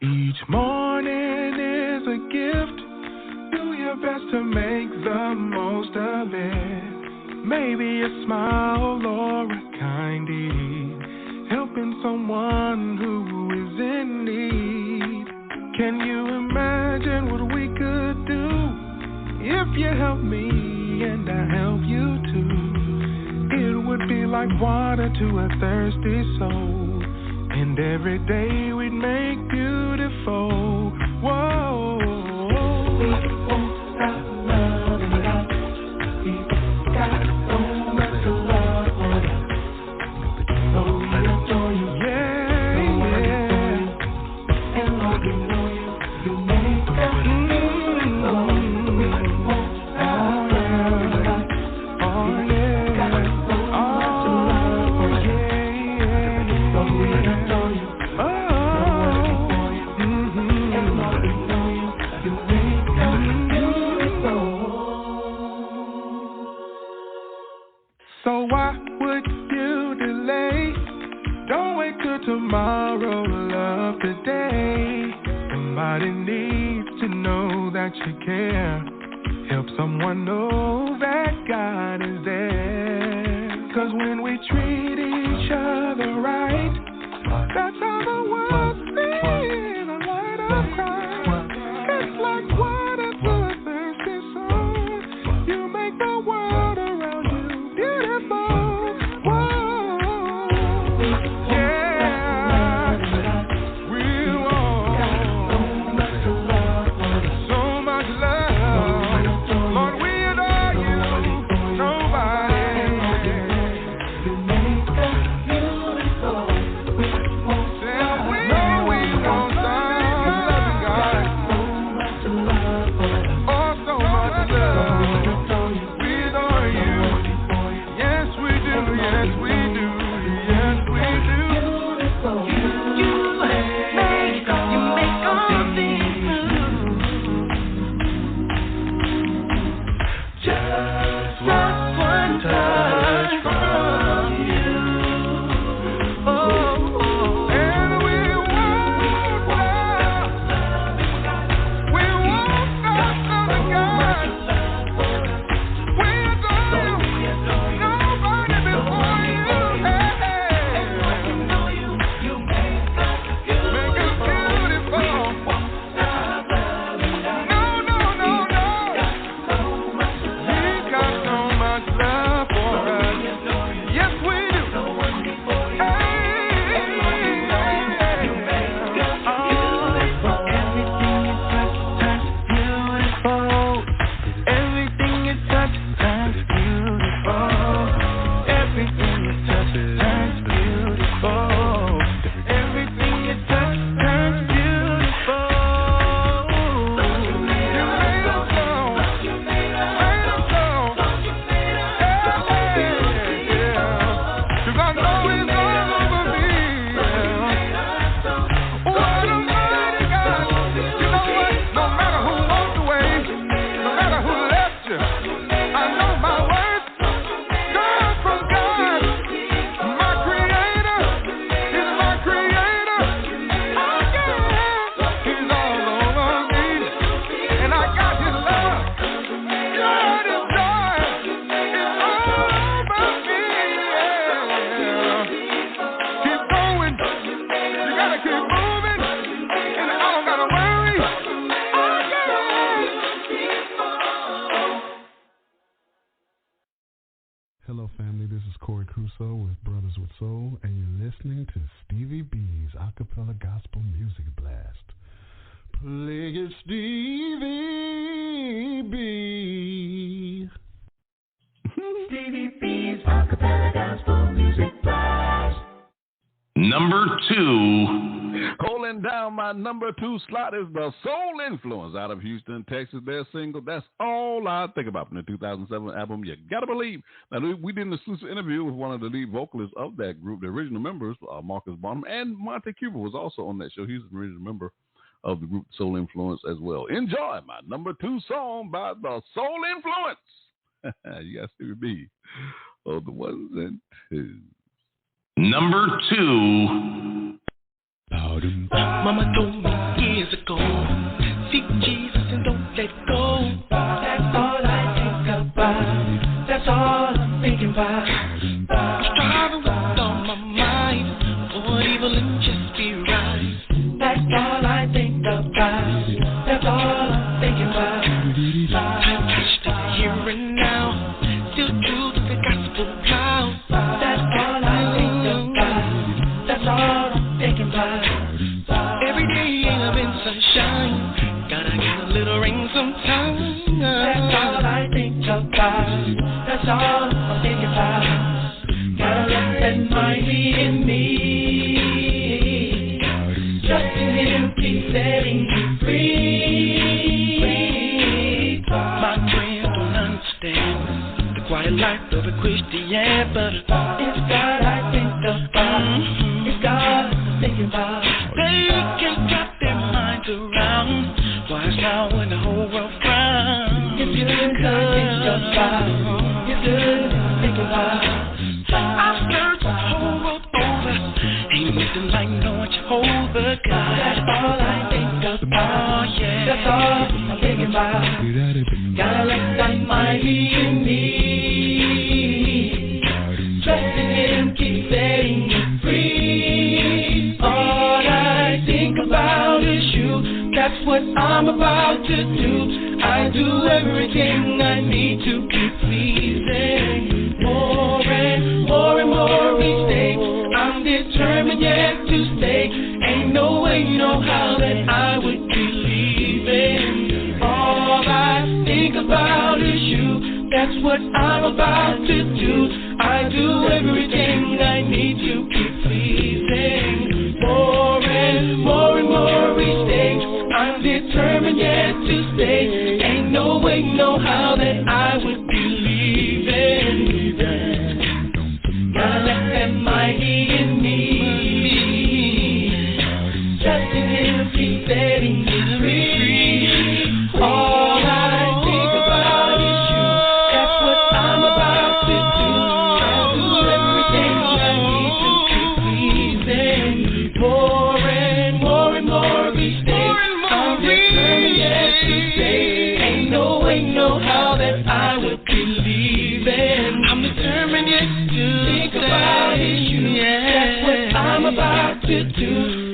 Speaker 3: Each morning is a gift. Do your best to make the most of it. Maybe a smile or a kind deed, helping someone who is in need. Can you imagine what we could do if you help me and I help you too? It would be like water to a thirsty soul, and every day we'd make beautiful. Whoa. We won't stop loving God. He's got so much love for us. So we adore you. Yeah, yeah. And Lord, we know you make us beautiful. We won't stop loving God. Oh, yeah. So why would you delay? Don't wait till tomorrow, love today. Somebody needs to know that you care. Help someone know that God is there. 'Cause when we treat each other right, that's how the world sees a light of Christ. It's like water to a thirsty soul. You make the world around you beautiful. Whoa, yeah, we want so much love. Lord, we adore you. Nobody
Speaker 9: Hello, family. This is Corey Crusoe with Brothers with Soul, and you're listening to Stevie B's Acappella Gospel Music Blast. Play it, Stevie B.
Speaker 5: Stevie B's Acappella Gospel Music Blast. Number 2.
Speaker 2: Holding down my number 2 slot is the Soul Influence out of Houston, Texas. Their single, That's All I Think About, from the 2007 album, You Gotta Believe. Now, we did an exclusive interview with one of the lead vocalists of that group, the original members, Marcus Bonham, and Monte Cuba was also on that show. He's an original member of the group Soul Influence as well. Enjoy my number 2 song by the Soul Influence. You got Stevie B. Oh, the ones and twos.
Speaker 5: Number 2.
Speaker 12: Mama told me years ago, seek Jesus and don't let go. That's all I think about. That's all I'm thinking about. I'm striving with all my might, avoid evil and just be right. That's all I think about. That's all I'm thinking about. I wish to here and now, still true to the gospel now. That's all I think about. That's all I'm thinking about. Every day ain't a been sunshine. Gotta get a little rain sometime. That's all I think about. That's all I'm thinking about. Gotta let that mind be in me. Trust in Him, keep setting you free. My friends don't understand the quiet life of a Christian, but it's God I think about. It's God I'm thinking about. They can wrap their minds around why it's now when the whole world frowns. It's good I think about. It's good I think about. I've searched the whole world over. Ain't nothing like knowing Jehovah God. That's all I think about. Oh yeah. That's all I'm thinking about. Gotta let that mind be in me. Trust in Him, keep setting you free. All I think about is you. That's what I'm about to do. I do everything I need to keep pleasing. More and more each day. I'm determined yet to stay. Ain't no way, no how that I would be leaving. All I think about is you. That's what I'm about to do. I do everything I need to keep pleasing. More and more each day. I'm determined yet to stay. Ain't no way, no how that I would be leaving. Gotta let that mighty in me. Trust in Him, keep setting me free. All I think about is you. That's what I'm about to do. I do everything I need to keep pleasing. More and more each day. I'm determined yet to stay. Ain't no way, no how that I would be leaving. I'm determined yet to think about it. That's what I'm about to do.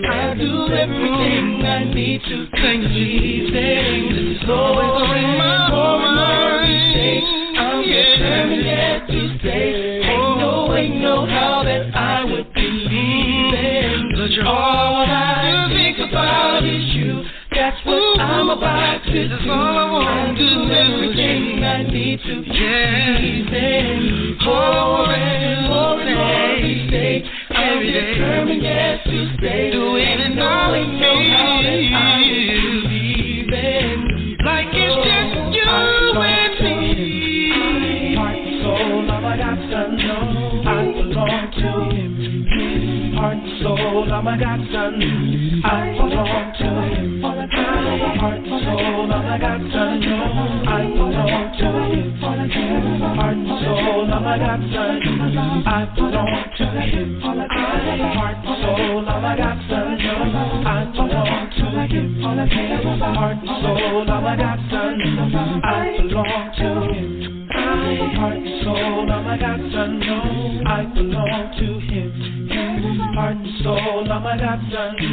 Speaker 12: I do everything I need to keep pleasing. More and more each day. I'm determined yet to stay. Ain't no way, no how that I would be leaving. All I think about is you. That's what I'm about to do. I do everything I need to keep pleasing. More and more each day. I'm determined yet to stay. Do it and no way, no how that I would be leaving. Like it's just you and me. Heart and soul, all I got to know. I belong to Him. Heart and soul, all I got to know. I belong to Him. Heart and soul, all I got to know. I belong to Him. Heart and soul, all I got to know. I belong to Him. Heart and soul, all I got to know. I belong to Him. Heart and soul, all I got to know. I belong to Him. Heart and soul, all I got to know. I belong to Him. Heart and soul, all I got to know.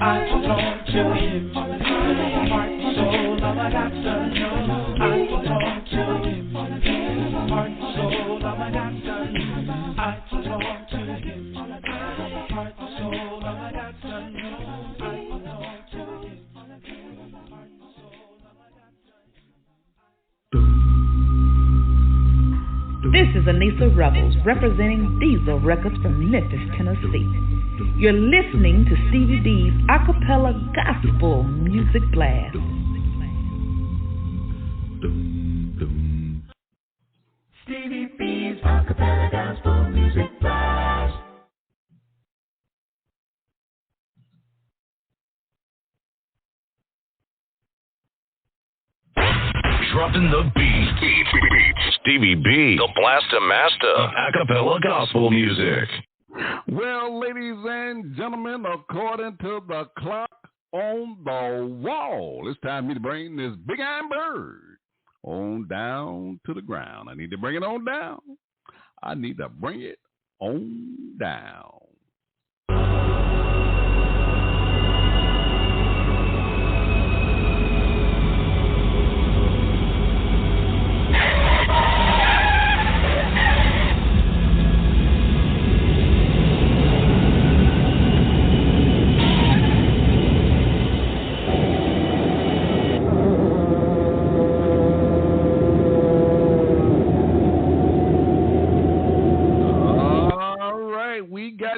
Speaker 12: I belong to Him. Heart and soul, all I got to know. I belong to Him. Heart and soul, all I got
Speaker 4: got to know. I belong to him. Heart and soul, all I got to know. I belong to him. Heart and soul, all I got to know.
Speaker 13: This is Anissa Rebels representing Diesel Records from Memphis, Tennessee. You're listening to Stevie B's Acappella Gospel Music Blast.
Speaker 4: Stevie B's Acappella Gospel Music Blast.
Speaker 5: Dropping the beat. Stevie B, the Blaster Master of Acappella Gospel Music.
Speaker 2: Well, ladies and gentlemen, according to the clock on the wall, it's time for me to bring this big iron bird on down to the ground. I need to bring it on down. I need to bring it on down.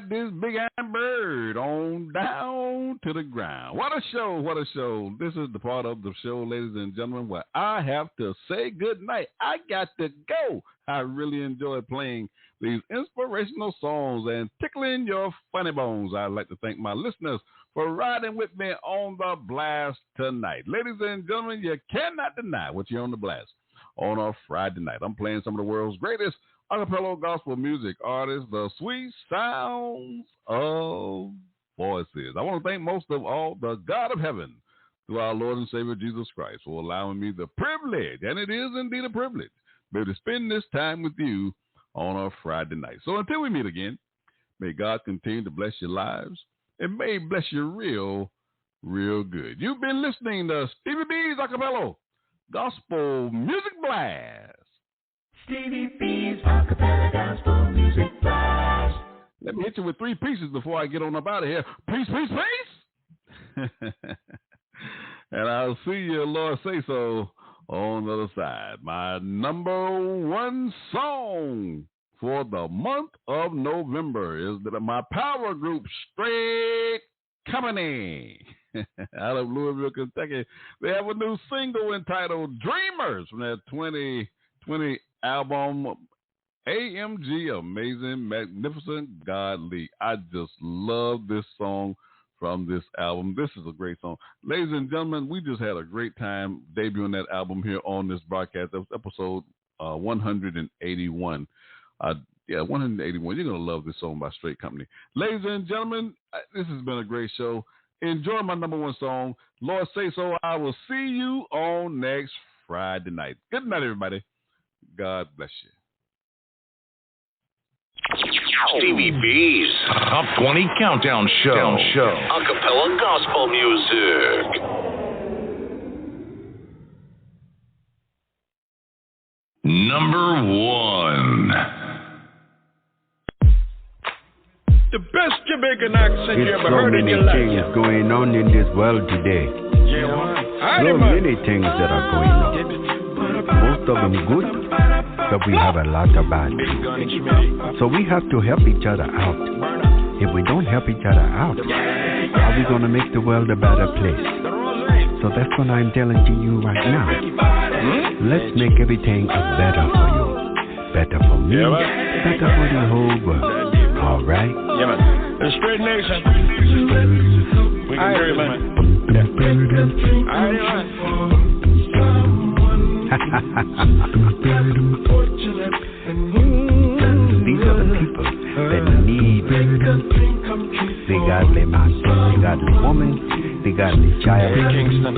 Speaker 2: This big iron bird on down to the ground. What a show, what a show. This is the part of the show, ladies and gentlemen, where I have to say good night. I got to go. I really enjoy playing these inspirational songs and tickling your funny bones. I'd like to thank my listeners for riding with me on the blast tonight. Ladies and gentlemen, you cannot deny what you're on the blast on a Friday night. I'm playing some of the world's greatest Acappella Gospel music artists, the sweet sounds of voices. I want to thank most of all the God of heaven, through our Lord and Savior Jesus Christ, for allowing me the privilege, and it is indeed a privilege, to spend this time with you on a Friday night. So until we meet again, may God continue to bless your lives, and may bless you real, real good. You've been listening to Stevie B's Acappella Gospel Music Blast.
Speaker 4: Stevie B's Acappella Gospel Music Blast.
Speaker 2: Let me hit you with three pieces before I get on up out of here. Peace, peace, peace. And I'll see you, Lord say so, on the other side. My number one song for the month of November is my power group, Straight Company, out of Louisville, Kentucky. They have a new single entitled Dreamers from their 2020 album, AMG, Amazing, Magnificent, Godly. I just love this song from this album. This is a great song. Ladies and gentlemen, we just had a great time debuting that album here on this broadcast. That was episode 181. 181. You're going to love this song by Straight Company. Ladies and gentlemen, this has been a great show. Enjoy my number one song, Lord Say So. I will see you on next Friday night. Good night, everybody. God bless you.
Speaker 5: Stevie B's Top 20 Countdown Show. Acappella Gospel Music. Number 1.
Speaker 15: The best Jamaican accent you ever heard in your life.
Speaker 16: So many things going on in this world today. So many things that are going on. Most of them good, but we have a lot of bad. So we have to help each other out. If we don't help each other out, how are we going to make the world a better place? So that's what I'm telling to you right now. Let's make everything better for you. Better for me, better for the whole world. All right?
Speaker 15: Yeah, man. The Straight Nation. We can hear it, man. All right, man.
Speaker 16: These are the people that need the godly man, the godly woman, the godly child.
Speaker 15: Kingston,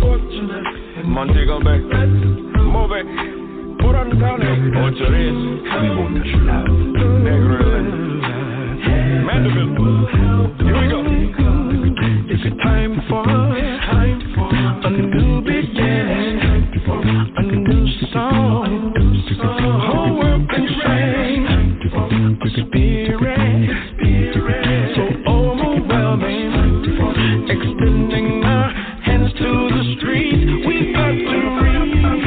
Speaker 15: Montego Bay, move it, put on the county, Ocho Reyes.
Speaker 16: We want to love.
Speaker 15: Negro Mandeville, here we go. It's time for a new beginning. A new song, whole world can sing.
Speaker 3: Spirit, so overwhelming, extending our hands to the streets. We got to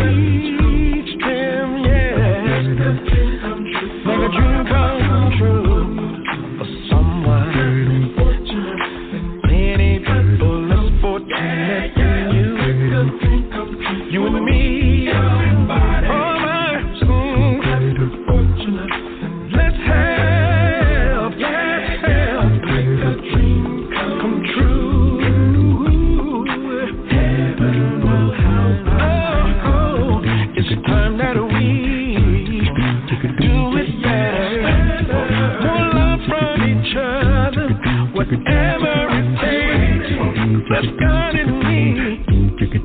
Speaker 3: reach them, yeah. Make a dream come true for someone. Many people less fortunate than you and me. Let's God in me,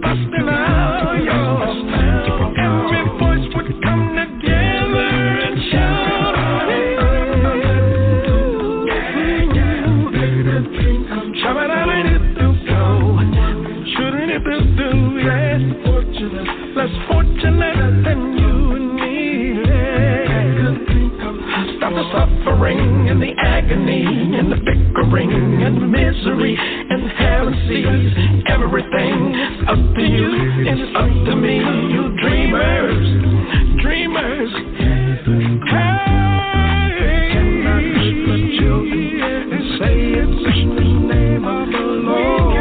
Speaker 3: busting out yours. Every voice would come together and shout on it. Shouldn't it be do, yes. Less fortunate than you and me, yeah. Stop the suffering and the agony and the bickering and the misery and heresies. Everything up to you, it's up to me. You dreamers, dreamers. Hey, say it's in the name of the Lord.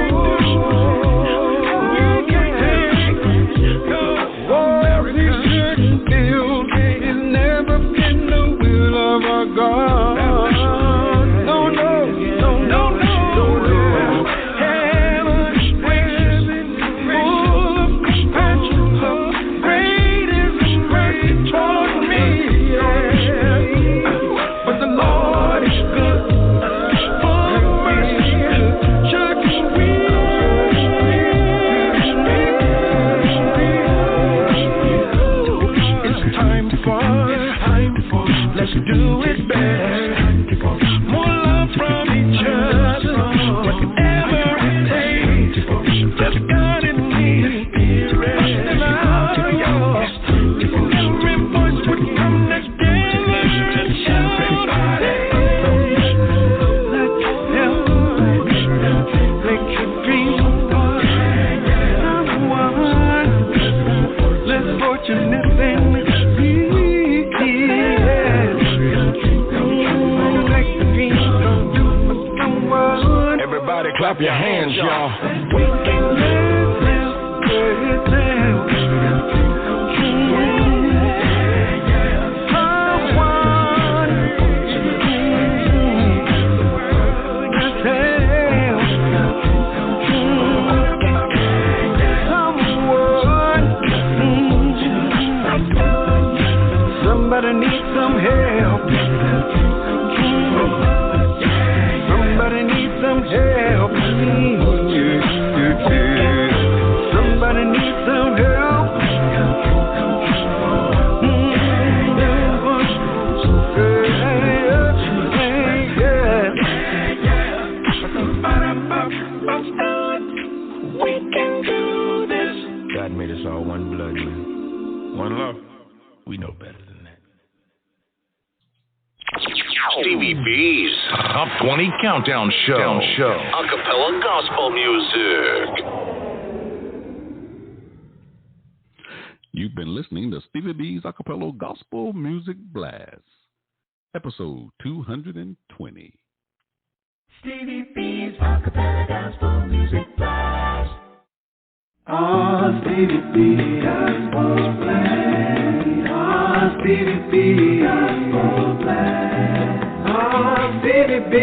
Speaker 3: Let's do it better. More love from each other. Whatever it takes. Just God in me. And I'm yours. Every voice would come together and shout out. Make your dreams one. Less fortunate than me. Everybody clap your hands, y'all. We can live. Somebody needs some help. Somebody needs some help. Somebody needs some help. We can do this. God made us all one blood, man. One love. We know better than that.
Speaker 5: Stevie B's Top 20 Countdown Show. Acappella Gospel Music.
Speaker 2: You've been listening to Stevie B's Acappella Gospel Music Blast, episode 220.
Speaker 4: Stevie B's Acappella Gospel Music Blast. Oh, Stevie B, Gospel Blast. Oh, Stevie B, Gospel Blast. Oh, Stevie B.